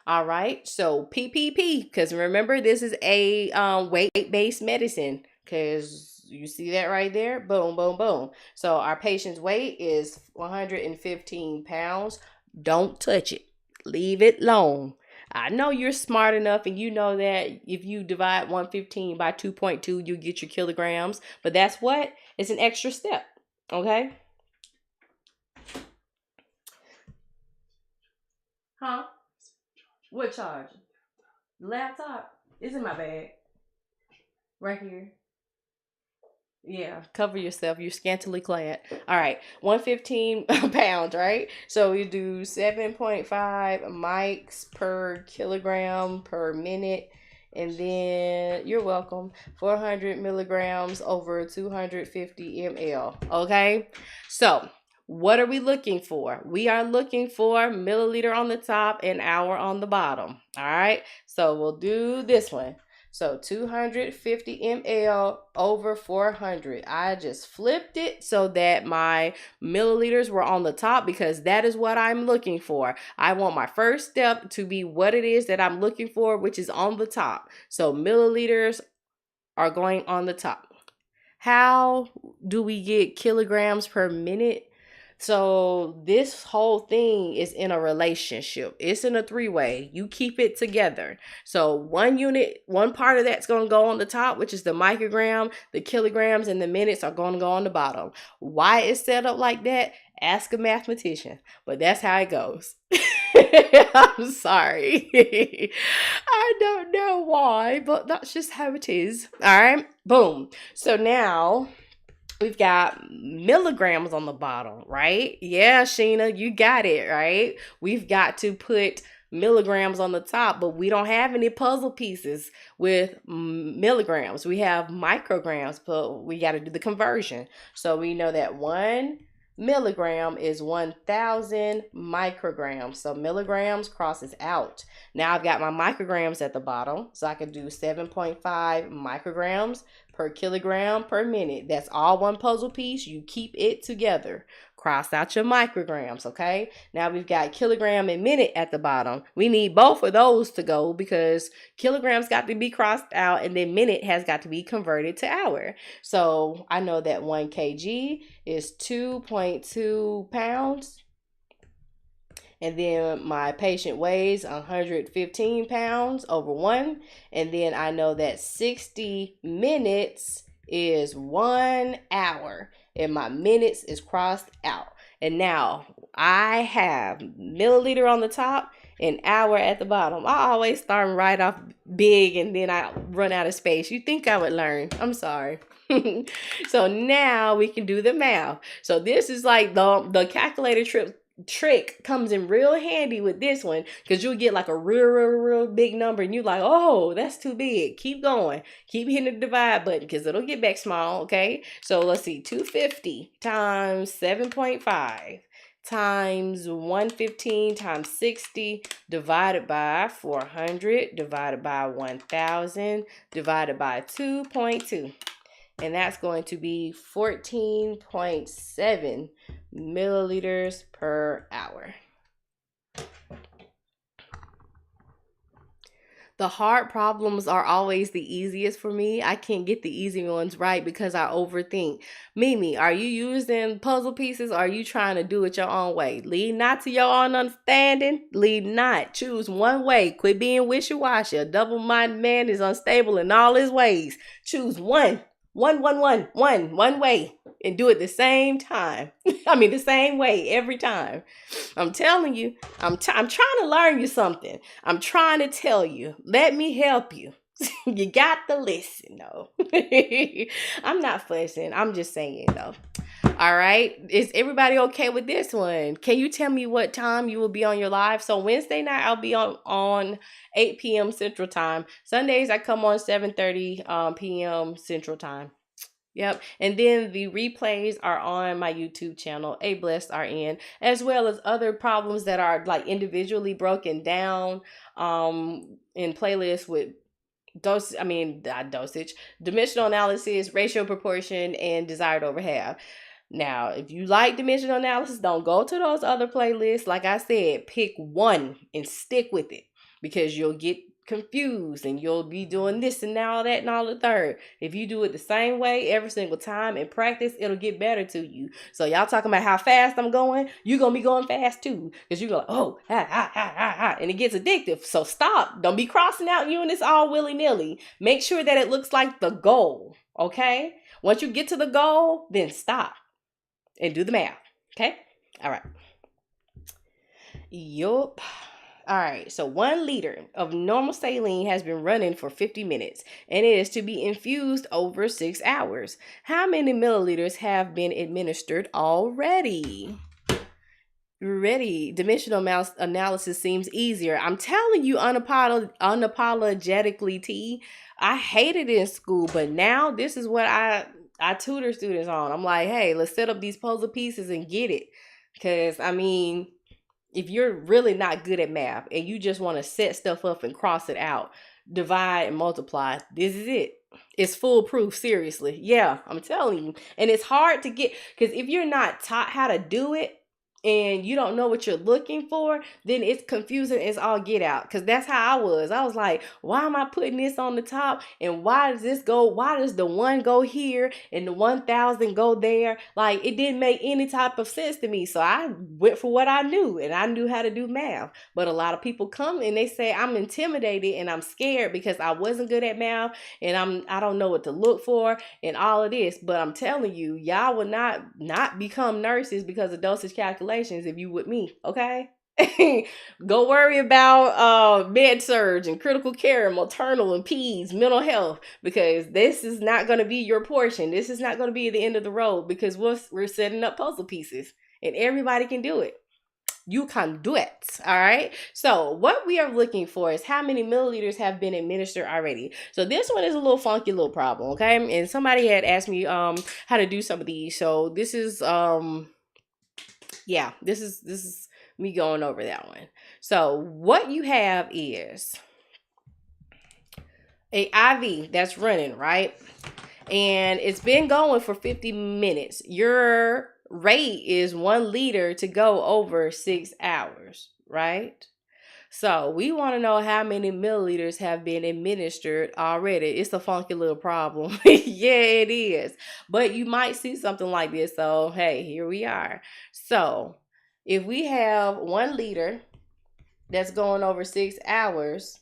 All right, so PPP, because remember, this is a weight-based medicine, because you see that right there? Boom, boom, boom. So our patient's weight is 115 pounds. Don't touch it. Leave it alone. I know you're smart enough and you know that if you divide 115 by 2.2, you get your kilograms. But that's what? It's an extra step. Okay? Huh? What charger? The laptop? It's in my bag. Right here. Yeah, cover yourself. You're scantily clad. All right, 115 pounds, right? So we do 7.5 mics per kilogram per minute. And then, you're welcome, 400 milligrams over 250 ml. Okay? So, what are we looking for? We are looking for milliliter on the top and hour on the bottom. All right? So, we'll do this one. So 250 ml over 400. I just flipped it so that my milliliters were on the top because that is what I'm looking for. I want my first step to be what it is that I'm looking for, which is on the top. So milliliters are going on the top. How do we get kilograms per minute? So this whole thing is in a relationship. It's in a 3-way. You keep it together. So one part of that's going to go on the top, which is the microgram, the kilograms, and the minutes are going to go on the bottom. Why it's set up like that? Ask a mathematician. But that's how it goes. I'm sorry. I don't know why, but that's just how it is. All right. Boom. So now we've got milligrams on the bottom, right? Yeah, Sheena, you got it, right? We've got to put milligrams on the top, but we don't have any puzzle pieces with milligrams. We have micrograms, but we got to do the conversion. So we know that 1 milligram is 1,000 micrograms. So milligrams crosses out. Now I've got my micrograms at the bottom, so I can do 7.5 micrograms per kilogram per minute. That's all one puzzle piece. You keep it together. Cross out your micrograms, okay? Now we've got kilogram and minute at the bottom. We need both of those to go because kilograms got to be crossed out and then minute has got to be converted to hour. So I know that 1 kg is 2.2 pounds. And then my patient weighs 115 pounds over 1. And then I know that 60 minutes is 1 hour. And my minutes is crossed out. And now I have milliliter on the top and hour at the bottom. I always start right off big and then I run out of space. You think I would learn. I'm sorry. So now we can do the math. So this is like the calculator trick comes in real handy with this one, because you'll get like a real big number and you're like, oh, that's too big. Keep going. Keep hitting the divide button because it'll get back small. Okay, so let's see, 250 times 7.5 times 115 times 60 divided by 400 divided by 1000 divided by 2.2. And that's going to be 14.7 milliliters per hour. The hard problems are always the easiest for me. I can't get the easy ones right because I overthink. Mimi, are you using puzzle pieces or are you trying to do it your own way? Lead not to your own understanding. Lead not. Choose one way. Quit being wishy-washy. A double-minded man is unstable in all his ways. Choose one way, and do it the same time. The same way every time. I'm telling you, I'm trying to learn you something. I'm trying to tell you. Let me help you. You got to listen, though. I'm not fussing. I'm just saying, though. All right. Is everybody okay with this one? Can you tell me what time you will be on your live? So Wednesday night, I'll be on 8 p.m. Central Time. Sundays, I come on 7:30 p.m. Central Time. Yep. And then the replays are on my YouTube channel, A Blessed RN, as well as other problems that are like individually broken down in playlists with dosage, dimensional analysis, ratio proportion, and desired over half. Now, if you like dimensional analysis, don't go to those other playlists. Like I said, pick one and stick with it, because you'll get confused and you'll be doing this and all that and all the third. If you do it the same way every single time and practice, it'll get better to you. So y'all talking about how fast I'm going, you're going to be going fast too, because you go, oh, and it gets addictive. So stop. Don't be crossing out units all willy-nilly. Make sure that it looks like the goal, okay? Once you get to the goal, then stop and do the math. Okay? All right. Yup. All right. So 1 liter of normal saline has been running for 50 minutes, and it is to be infused over 6 hours. How many milliliters have been administered already? Ready. Dimensional analysis seems easier. I'm telling you, unapologetically, T. I hated it in school, but now this is what I tutor students on. I'm like, hey, let's set up these puzzle pieces and get it. Because, if you're really not good at math and you just want to set stuff up and cross it out, divide and multiply, this is it. It's foolproof, seriously. Yeah, I'm telling you. And it's hard to get, because if you're not taught how to do it, and you don't know what you're looking for, then it's confusing as all get out. Because that's how I was. I was like, why am I putting this on the top? And why does this go? Why does the 1 go here and the 1000 go there? Like, it didn't make any type of sense to me. So I went for what I knew, and I knew how to do math. But a lot of people come and they say, I'm intimidated and I'm scared because I wasn't good at math and I don't know what to look for and all of this. But I'm telling you, y'all will not become nurses because of dosage calculation if you with me, okay? Go worry about med surg and critical care and maternal and peds, mental health, because this is not going to be your portion. This is not going to be the end of the road, because we're setting up puzzle pieces and everybody can do it. You can do it. All right. So what we are looking for is how many milliliters have been administered already. So this one is a little funky little problem. Okay. And somebody had asked me how to do some of these. So this is this is me going over that one. So what you have is a IV that's running, right? And it's been going for 50 minutes. Your rate is 1 liter to go over 6 hours, right? So we want to know how many milliliters have been administered already. It's a funky little problem. Yeah, it is. But you might see something like this. So, hey, here we are. So if we have 1 liter that's going over 6 hours,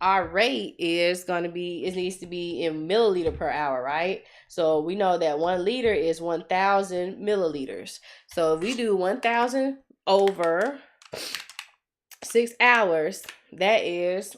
our rate is going to be, it needs to be in milliliter per hour, right? So we know that 1 liter is 1,000 milliliters. So if we do 1,000 over 6 hours, that is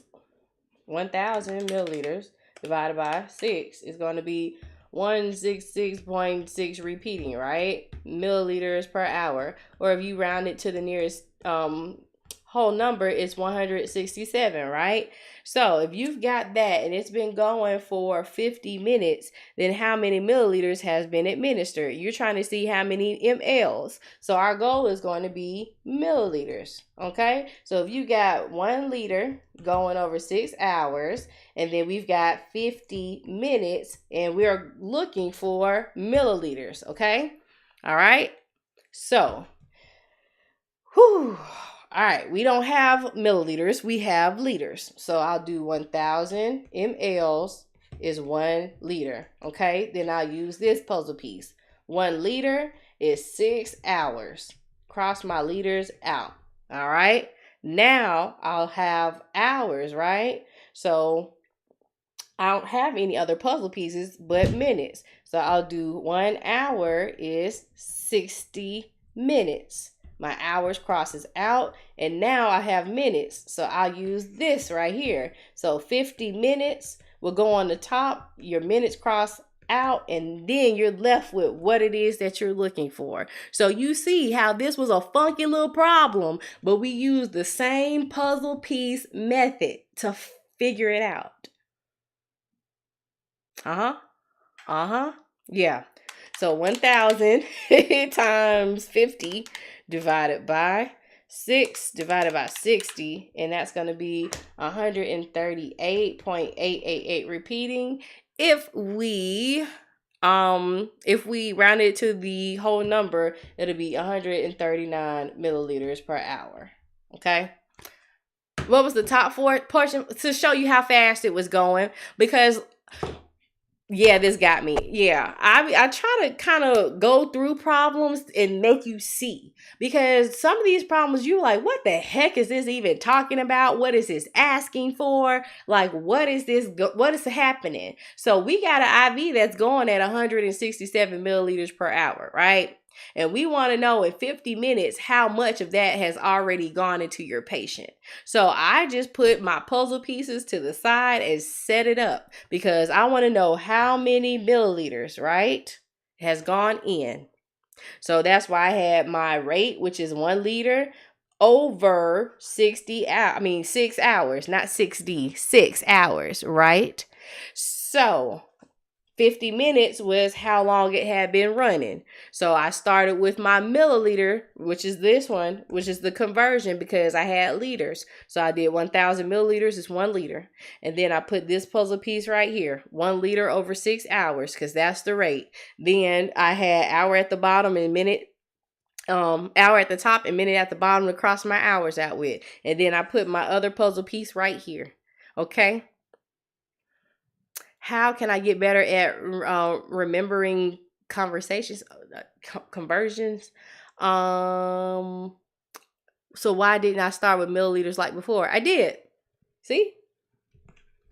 1,000 milliliters divided by 6 is going to be 166.6 repeating, right? Milliliters per hour. Or if you round it to the nearest whole number, it's 167, right? So if you've got that and it's been going for 50 minutes, then how many milliliters has been administered? You're trying to see how many mLs. So our goal is going to be milliliters, okay? So if you got 1 liter going over 6 hours, and then we've got 50 minutes, and we're looking for milliliters, okay? All right? So, whew. All right, we don't have milliliters, we have liters. So I'll do 1,000 mLs is 1 liter, okay? Then I'll use this puzzle piece. 1 liter is 6 hours. Cross my liters out, all right? Now I'll have hours, right? So I don't have any other puzzle pieces but minutes. So I'll do 1 hour is 60 minutes. My hours crosses out, and now I have minutes. So I'll use this right here. So 50 minutes will go on the top, your minutes cross out, and then you're left with what it is that you're looking for. So you see how this was a funky little problem, but we used the same puzzle piece method to figure it out. Yeah. So 1,000 times 50 divided by 6 divided by 60, and that's going to be 138.888 repeating. If we round it to the whole number, it'll be 139 milliliters per hour. Okay? What was the top 4 portion to show you how fast it was going? Because yeah, this got me. Yeah, I try to kind of go through problems and make you see, because some of these problems you're like, what the heck is this even talking about? What is this asking for? Like, what is this? What is happening? So we got an IV that's going at 167 milliliters per hour, right? And we want to know in 50 minutes how much of that has already gone into your patient. So I just put my puzzle pieces to the side and set it up because I want to know how many milliliters, right, has gone in. So that's why I had my rate, which is 1 liter over 6 hours, not 60, 6 hours, right? So 50 minutes was how long it had been running. So I started with my milliliter, which is this one, which is the conversion because I had liters. So I did 1,000 milliliters is 1 liter. And then I put this puzzle piece right here, 1 liter over 6 hours, because that's the rate. Then I had hour at the bottom and minute, hour at the top and minute at the bottom to cross my hours out with. And then I put my other puzzle piece right here. Okay. How can I get better at remembering conversations, conversions? So why didn't I start with milliliters like before? I did. See?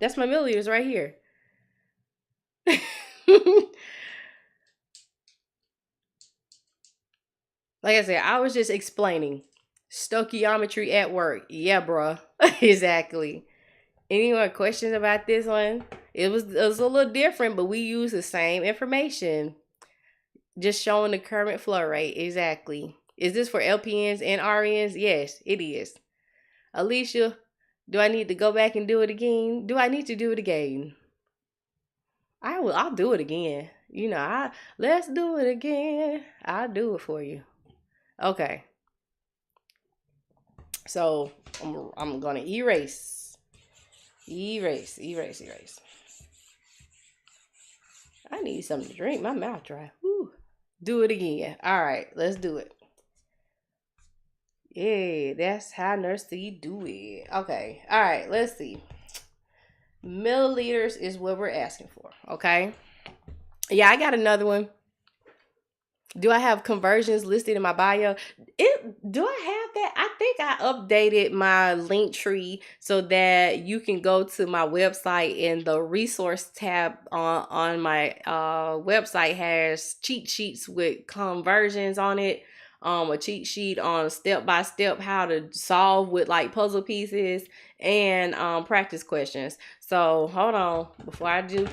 That's my milliliters right here. Like I said, I was just explaining. Stoichiometry at work. Yeah, bruh. Exactly. Any more questions about this one? It was a little different, but we use the same information. Just showing the current flow rate. Exactly. Is this for LPNs and RNs? Yes, it is. Alicia, do I need to go back and do it again? Do I need to do it again? I'll do it again. Let's do it again. I'll do it for you. Okay. So I'm gonna erase. Erase. I need something to drink. My mouth dry. Whew. Do it again. All right, let's do it. Yeah, that's how Nurse C do it. Okay. All right, let's see. Milliliters is what we're asking for. Okay. Yeah, I got another one. Do I have conversions listed in my bio? Do I have that? I think I updated my link tree so that you can go to my website, and the resource tab on my website has cheat sheets with conversions on it. A cheat sheet on step by step how to solve with like puzzle pieces and practice questions. So hold on before I do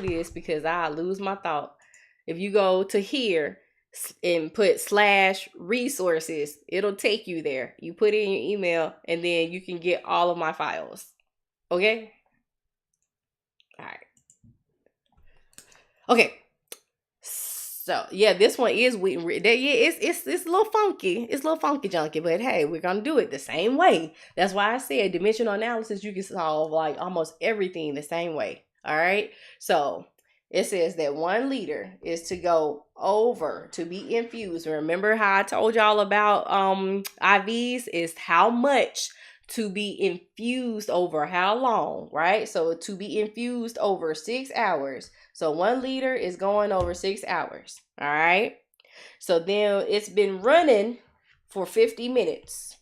this, because I lose my thought. If you go to here and put /resources, it'll take you there. You put in your email and then you can get all of my files. Okay? All right. Okay. So yeah, this one is yeah, it's a little funky. It's a little funky junky, but hey, we're gonna do it the same way. That's why I said dimensional analysis, you can solve like almost everything the same way. All right. So it says that 1 liter is to go over to be infused. Remember how I told y'all about IVs is how much to be infused over how long, right? So to be infused over 6 hours. So 1 liter is going over 6 hours. All right. So then it's been running for 50 minutes.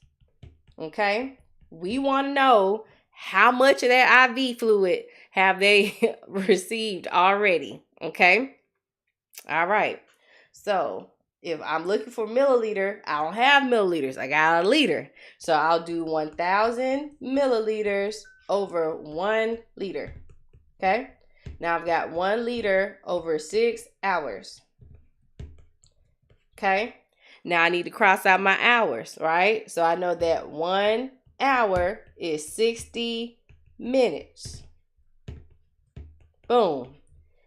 Okay. We want to know how much of that IV fluid have they received already. Okay. All right. So if I'm looking for milliliter, I don't have milliliters. I got a liter. So I'll do 1,000 milliliters over 1 liter. Okay. Now I've got 1 liter over 6 hours. Okay. Now I need to cross out my hours, right? So I know that 1 hour is 60 minutes. Boom.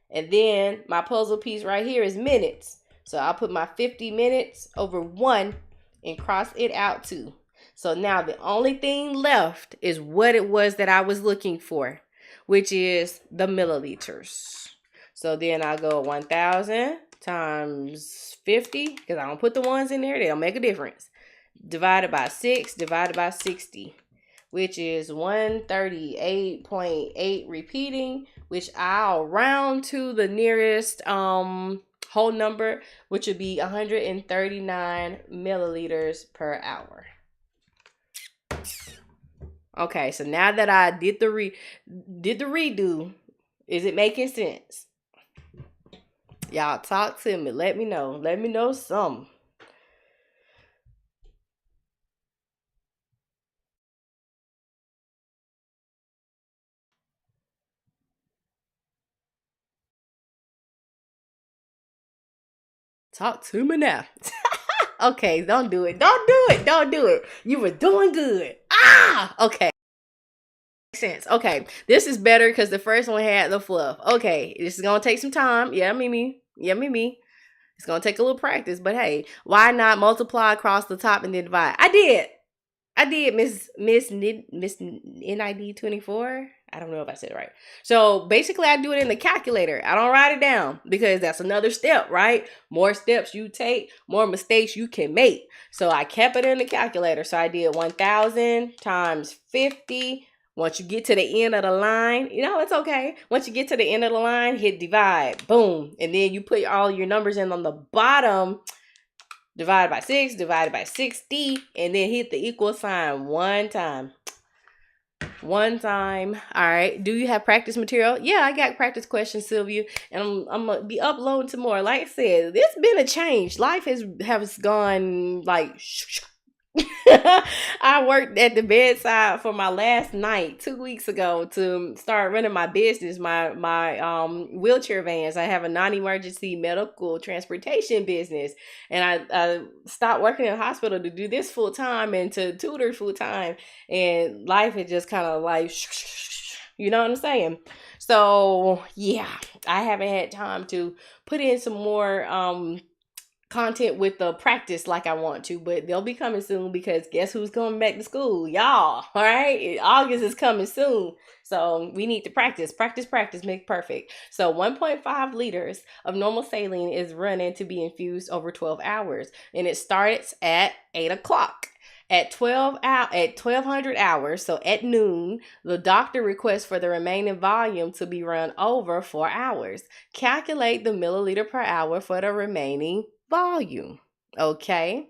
And then my puzzle piece right here is minutes. So I'll put my 50 minutes over 1 and cross it out too. So now the only thing left is what it was that I was looking for, which is the milliliters. So then I go 1,000 times 50, because I don't put the ones in there, they don't make a difference. Divided by 6, divided by 60, which is 138.8 repeating, which I'll round to the nearest whole number, which would be 139 milliliters per hour. Okay, so now that I did the redo, is it making sense? Y'all talk to me. Let me know. Let me know something. Talk to me now. Okay, don't do it. Don't do it. Don't do it. You were doing good. Okay. Makes sense. Okay, this is better because the first one had the fluff. Okay, this is gonna take some time. Yeah, Mimi. It's gonna take a little practice, but hey, why not multiply across the top and then divide? I did, Miss NID 24. I don't know if I said it right. So basically, I do it in the calculator. I don't write it down because that's another step, right? More steps you take, more mistakes you can make. So I kept it in the calculator. So I did 1,000 times 50. Once you get to the end of the line, it's okay. Once you get to the end of the line, hit divide. Boom. And then you put all your numbers in on the bottom. Divided by 6, divided by 60, and then hit the equal sign one time. One time. All right. Do you have practice material? Yeah, I got practice questions, Sylvia, and I'm gonna be uploading some more. Like I said, there's been a change. Life has gone like I worked at the bedside for my last night 2 weeks ago to start running my business, my wheelchair vans. I have a non-emergency medical transportation business, and I stopped working in a hospital to do this full time and to tutor full time, and life had just kind of like, you know what I'm saying? So yeah, I haven't had time to put in some more content with the practice like I want to, but they'll be coming soon because guess who's going back to school? Y'all. All right. August is coming soon. So we need to practice, make perfect. So 1.5 liters of normal saline is running to be infused over 12 hours. And it starts at 8 o'clock. At 1200 hours, so at noon, the doctor requests for the remaining volume to be run over 4 hours. Calculate the milliliter per hour for the remaining volume. Okay.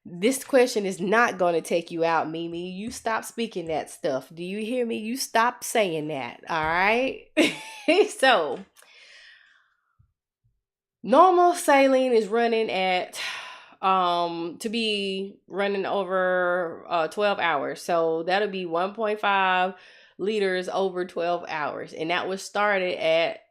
This question is not going to take you out, Mimi. You stop speaking that stuff. Do you hear me? You stop saying that. All right. So, normal saline is running at to be running over 12 hours. So that'll be 1.5 liters over 12 hours. And that was started at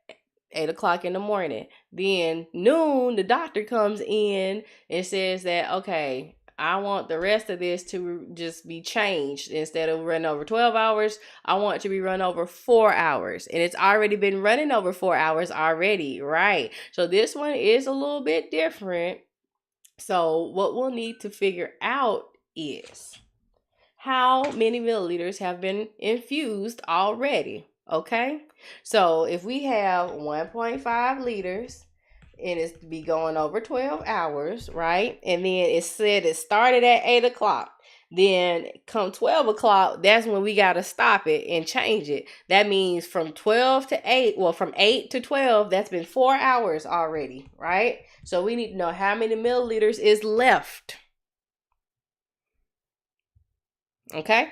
8 o'clock in the morning. Then noon, the doctor comes in and says that, okay, I want the rest of this to just be changed. Instead of running over 12 hours, I want it to be run over 4 hours. And it's already been running over 4 hours already, right? So this one is a little bit different. So what we'll need to figure out is how many milliliters have been infused already, okay? So if we have 1.5 liters and it's to be going over 12 hours, right? And then it said it started at 8 o'clock. Then come 12 o'clock, that's when we got to stop it and change it. That means from 12 to 8, well, from 8 to 12, that's been 4 hours already, right? So we need to know how many milliliters is left. Okay?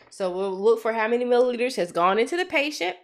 So we'll look for how many milliliters has gone into the patient.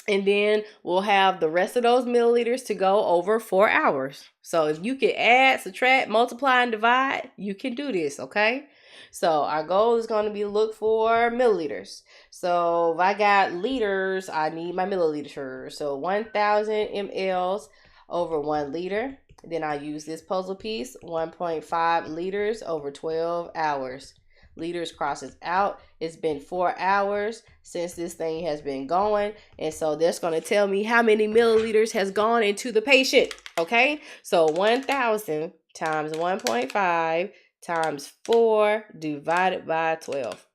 And then we'll have the rest of those milliliters to go over 4 hours. So if you can add, subtract, multiply, and divide, you can do this, okay? So our goal is going to be to look for milliliters. So if I got liters, I need my milliliters. So 1,000 mLs over 1 liter. Then I use this puzzle piece, 1.5 liters over 12 hours. Liters crosses out. It's been 4 hours since this thing has been going. And so that's going to tell me how many milliliters has gone into the patient. Okay. So 1,000 times 1.5 times 4 divided by 12.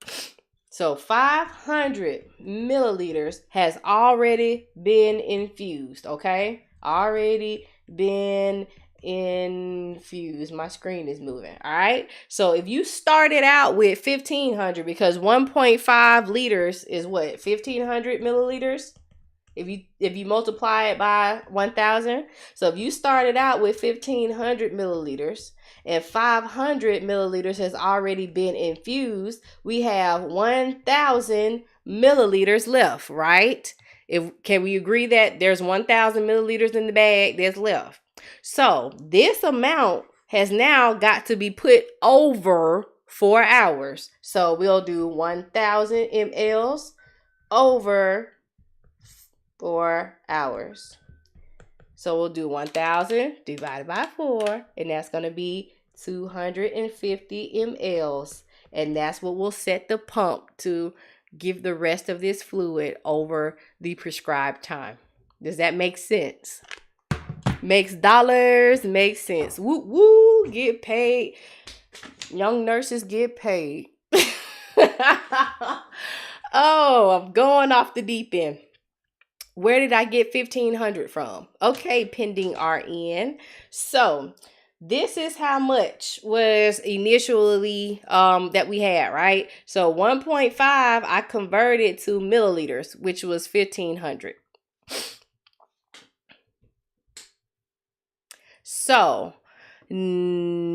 So 500 milliliters has already been infused. Okay. Already been infused. My screen is moving. All right. So if you started out with 1,500, because 1.5 liters is what, 1,500 milliliters? If you multiply it by 1,000. So if you started out with 1,500 milliliters and 500 milliliters has already been infused, we have 1,000 milliliters left, right? Can we agree that there's 1,000 milliliters in the bag that's left? So this amount has now got to be put over 4 hours. So we'll do 1,000 mLs over 4 hours. So we'll do 1,000 divided by 4, and that's going to be 250 mLs. And that's what will set the pump to give the rest of this fluid over the prescribed time. Does that make sense? Makes dollars, makes sense. Woo woo, get paid. Young nurses get paid. Oh, I'm going off the deep end. Where did I get 1,500 from? Okay, pending RN. So this is how much was initially that we had, right? So 1.5 I converted to milliliters, which was 1,500. So, Nelly,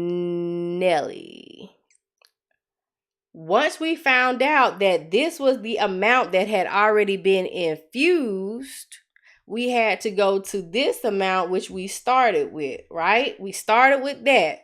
once we found out that this was the amount that had already been infused, we had to go to this amount, which we started with, right? We started with that.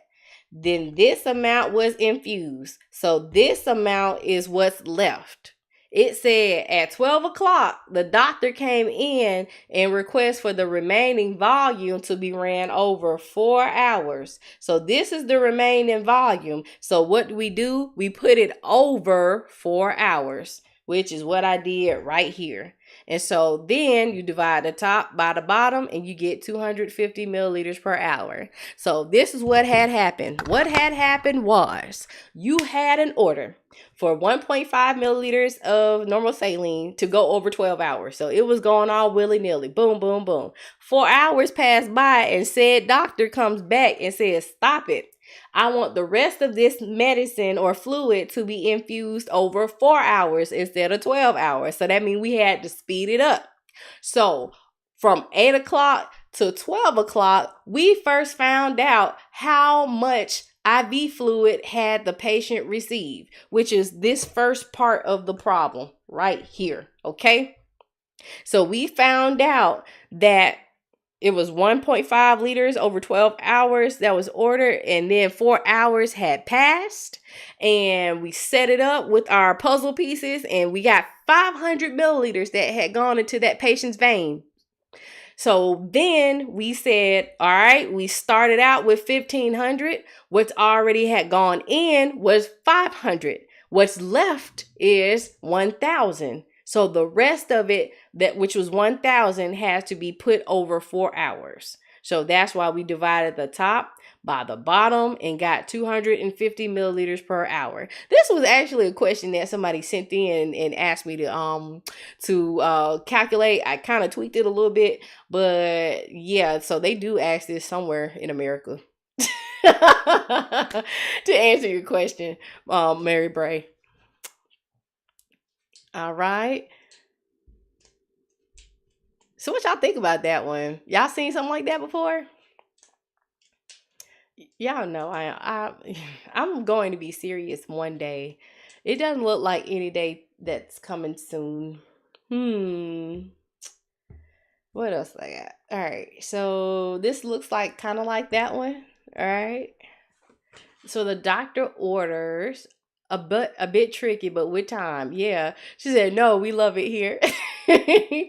Then this amount was infused. So this amount is what's left. It said at 12 o'clock, the doctor came in and requested for the remaining volume to be ran over 4 hours. So this is the remaining volume. So what do? We put it over 4 hours, which is what I did right here. And so then you divide the top by the bottom and you get 250 milliliters per hour. So this is what had happened. What had happened was you had an order for 1.5 milliliters of normal saline to go over 12 hours. So it was going all willy-nilly. Boom, boom, boom. 4 hours passed by and said doctor comes back and says, stop it. I want the rest of this medicine or fluid to be infused over 4 hours instead of 12 hours. So that means we had to speed it up. So from 8 o'clock to 12 o'clock, we first found out how much IV fluid had the patient received, which is this first part of the problem right here, okay? So we found out that it was 1.5 liters over 12 hours that was ordered, and then 4 hours had passed, and we set it up with our puzzle pieces, and we got 500 milliliters that had gone into that patient's vein. So then we said, all right, we started out with 1,500. What's already had gone in was 500. What's left is 1,000. So the rest of it, that which was 1,000, has to be put over 4 hours. So that's why we divided the top by the bottom and got 250 milliliters per hour. This was actually a question that somebody sent in and asked me to calculate. I kind of tweaked it a little bit, but yeah, so they do ask this somewhere in America. To answer your question, Mary Bray. All right. So what y'all think about that one? Y'all seen something like that before? Y'all know I'm going to be serious one day. It doesn't look like any day that's coming soon. What else I got? All right. So this looks like kind of like that one. All right. So the doctor orders a bit tricky, but with time. Yeah. She said, no, we love it here.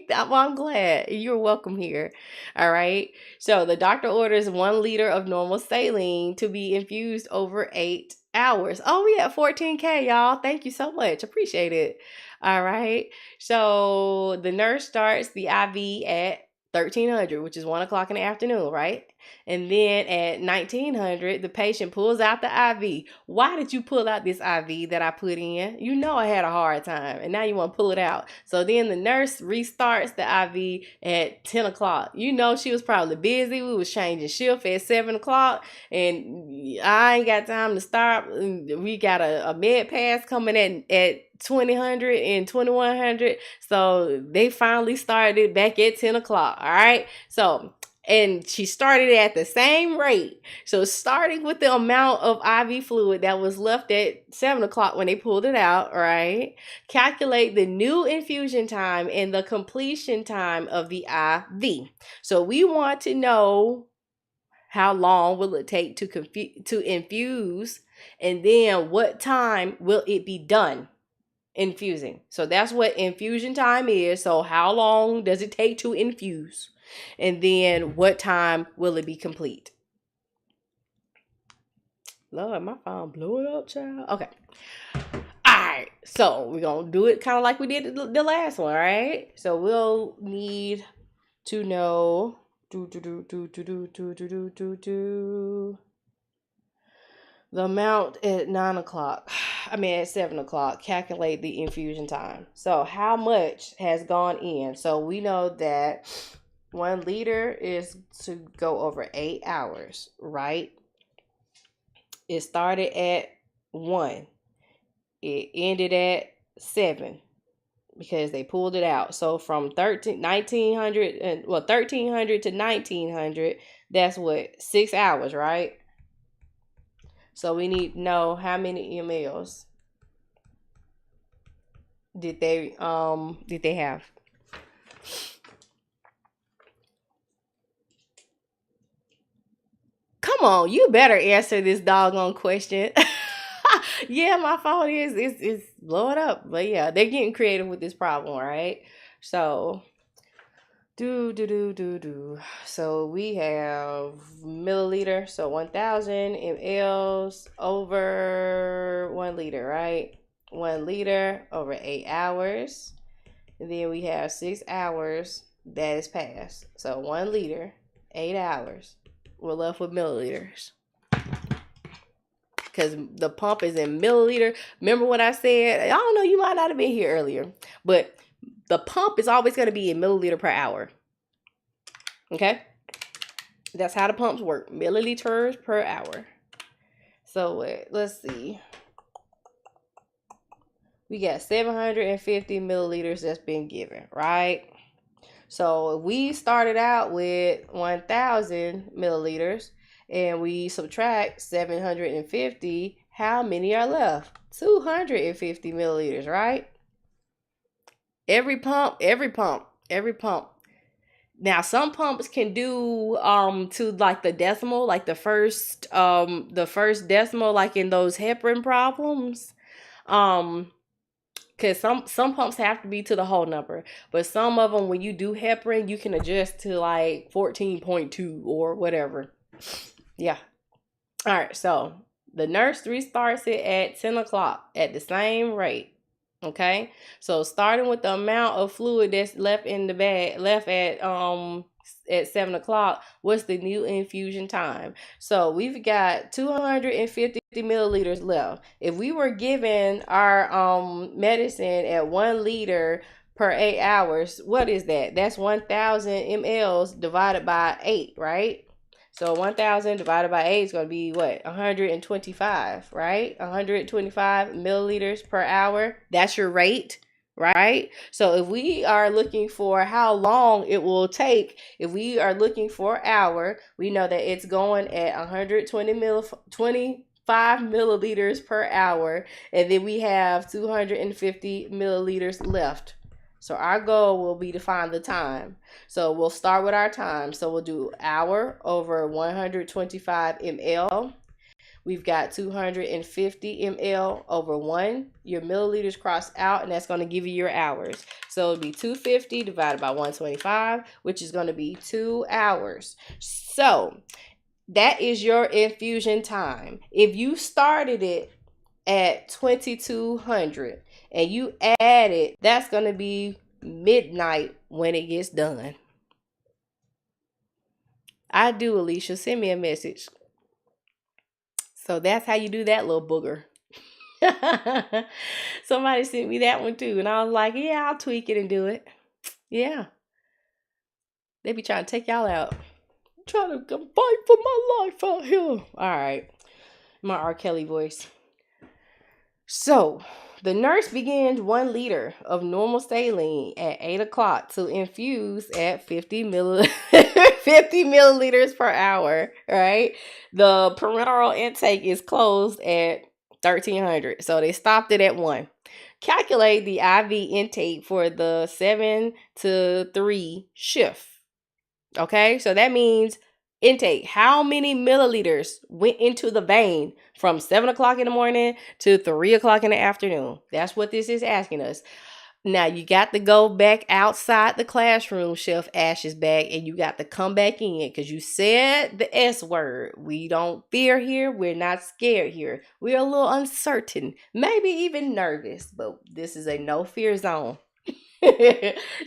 Well, I'm glad. You're welcome here. All right. So the doctor orders 1 liter of normal saline to be infused over 8 hours. Oh, we at 14K, y'all. Thank you so much. Appreciate it. All right. So the nurse starts the IV at 1300, which is 1 o'clock in the afternoon, right? And then at 1900, the patient pulls out the IV. Why did you pull out this IV that I put in? You know I had a hard time, and now you want to pull it out. So then the nurse restarts the IV at 10 o'clock. You know she was probably busy. We was changing shift at 7 o'clock, and I ain't got time to stop. We got a med pass coming at 2000 and 2100. So they finally started back at 10 o'clock. All right. So, and she started at the same rate. So starting with the amount of IV fluid that was left at 7 o'clock when they pulled it out, right? Calculate the new infusion time and the completion time of the IV. So we want to know how long will it take to infuse, and then what time will it be done infusing. So that's what infusion time is. So how long does it take to infuse? And then what time will it be complete? Lord, my phone blew it up, child. Okay. All right. So we're going to do it kind of like we did the last one, right? So we'll need to know the amount at 9 o'clock. At 7 o'clock. Calculate the infusion time. So how much has gone in? So we know that 1 liter is to go over 8 hours, right? It started at 1. It ended at 7 because they pulled it out. So from 1300 to 1900, that's what, 6 hours, right? So we need to know how many mLs did they have. Come on, you better answer this doggone question. Yeah, my phone is blowing up. But yeah, they're getting creative with this problem, right? So So we have milliliter, so 1000 mLs over 1 liter, right? 1 liter over 8 hours. And then we have 6 hours that is passed. So 1 liter, 8 hours. We're left with milliliters. Because the pump is in milliliter. Remember what I said? I don't know, you might not have been here earlier. But the pump is always going to be in milliliter per hour. Okay? That's how the pumps work. Milliliters per hour. So let's see. We got 750 milliliters that's been given, right? So if we started out with 1,000 milliliters and we subtract 750, how many are left? 250 milliliters, right? Every pump. Now some pumps can do to like the decimal, like the first decimal, like in those heparin problems. Because some pumps have to be to the whole number, but some of them, when you do heparin, you can adjust to like 14.2 or whatever. Yeah. All right. So the nurse restarts it at 10 o'clock at the same rate. Okay. So starting with the amount of fluid that's left in the bag, left at 7 o'clock, what's the new infusion time? So we've got 250 milliliters left. If we were given our medicine at 1 liter per 8 hours, what is that? That's 1,000 mLs divided by 8, right? So 1,000 divided by 8 is going to be what? 125, right? 125 milliliters per hour. That's your rate, right? So if we are looking for how long it will take, if we are looking for hour, we know that it's going at 125 milliliters per hour, and then we have 250 milliliters left. So our goal will be to find the time. So we'll start with our time. So we'll do hour over 125 ml. We've got 250 ml over 1. Your milliliters cross out, and that's going to give you your hours. So it'll be 250 divided by 125, which is going to be 2 hours. So that is your infusion time. If you started it at 2200 and you add it, that's going to be midnight when it gets done. I do, Alicia. Send me a message. So that's how you do that, little booger. Somebody sent me that one too, and I was like, yeah, I'll tweak it and do it. Yeah. They be trying to take y'all out. I'm trying to fight for my life out here. All right. My R. Kelly voice. So the nurse begins 1 liter of normal saline at 8 o'clock to infuse at 50 milliliters per hour, right? The parenteral intake is closed at 1300, so they stopped it at 1. Calculate the IV intake for the 7 to 3 shift. Okay, so that means intake. How many milliliters went into the vein from 7 o'clock in the morning to 3 o'clock in the afternoon? That's what this is asking us. Now, you got to go back outside the classroom, Chef Ash's bag, and you got to come back in because you said the S word. We don't fear here. We're not scared here. We're a little uncertain, maybe even nervous, but this is a no fear zone.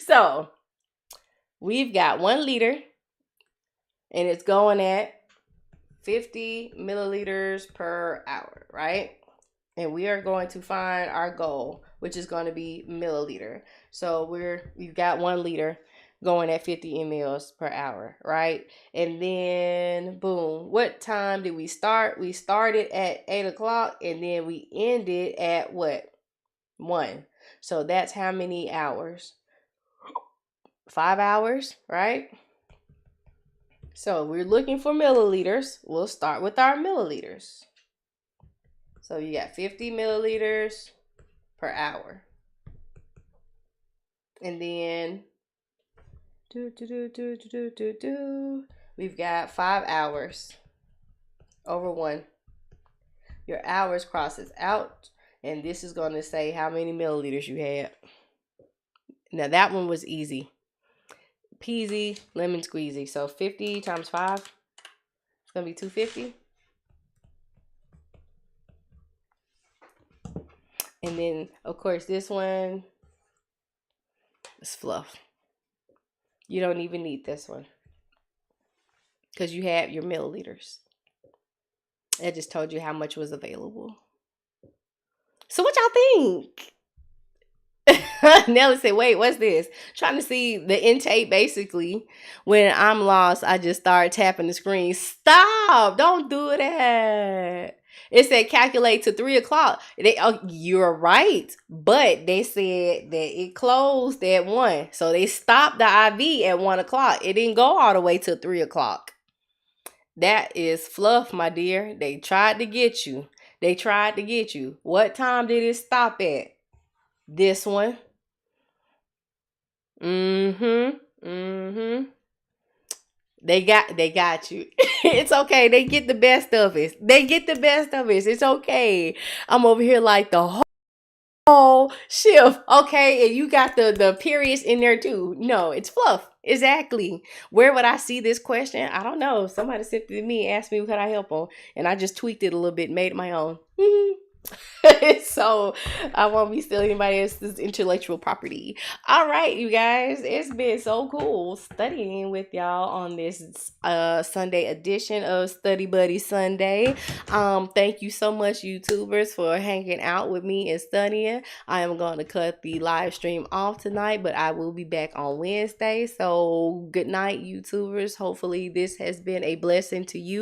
So we've got 1 liter, and it's going at 50 milliliters per hour, right? And we are going to find our goal, which is going to be milliliter. So we've got 1 liter going at 50 mLs per hour, right? And then boom, what time did we start? We started at 8 o'clock, and then we ended at what? 1. So that's how many hours? 5 hours, right? So we're looking for milliliters. We'll start with our milliliters. So you got 50 milliliters per hour. And then we've got 5 hours over 1. Your hours crosses out, and this is going to say how many milliliters you had. Now that one was easy. Peasy, lemon squeezy. So 50 times 5, it's going to be 250. And then, of course, this one is fluff. You don't even need this one because you have your milliliters. I just told you how much was available. So what y'all think? Nelly said, wait, what's this? Trying to see the intake. Basically, when I'm lost, I just start tapping the screen. Stop. Don't do that. It said calculate to 3 o'clock. You're right, but they said that it closed at 1, so they stopped the IV at 1 o'clock. It didn't go all the way to 3 o'clock. That is fluff, my dear. They tried to get you. They tried to get you. What time did it stop at? This one. They got you. It's okay. They get the best of it. They get the best of it. It's okay. I'm over here like the whole shift. Okay, and you got the periods in there too. No, it's fluff. Exactly. Where would I see this question? I don't know. Somebody sent it to me, asked me could I help them, and I just tweaked it a little bit, made it my own. So I won't be stealing anybody else's intellectual property. All right, you guys, it's been so cool studying with y'all on this Sunday edition of Study Buddy Sunday. Thank you so much, YouTubers, for hanging out with me and studying. I am going to cut the live stream off tonight, but I will be back on Wednesday. So good night, YouTubers. Hopefully this has been a blessing to you.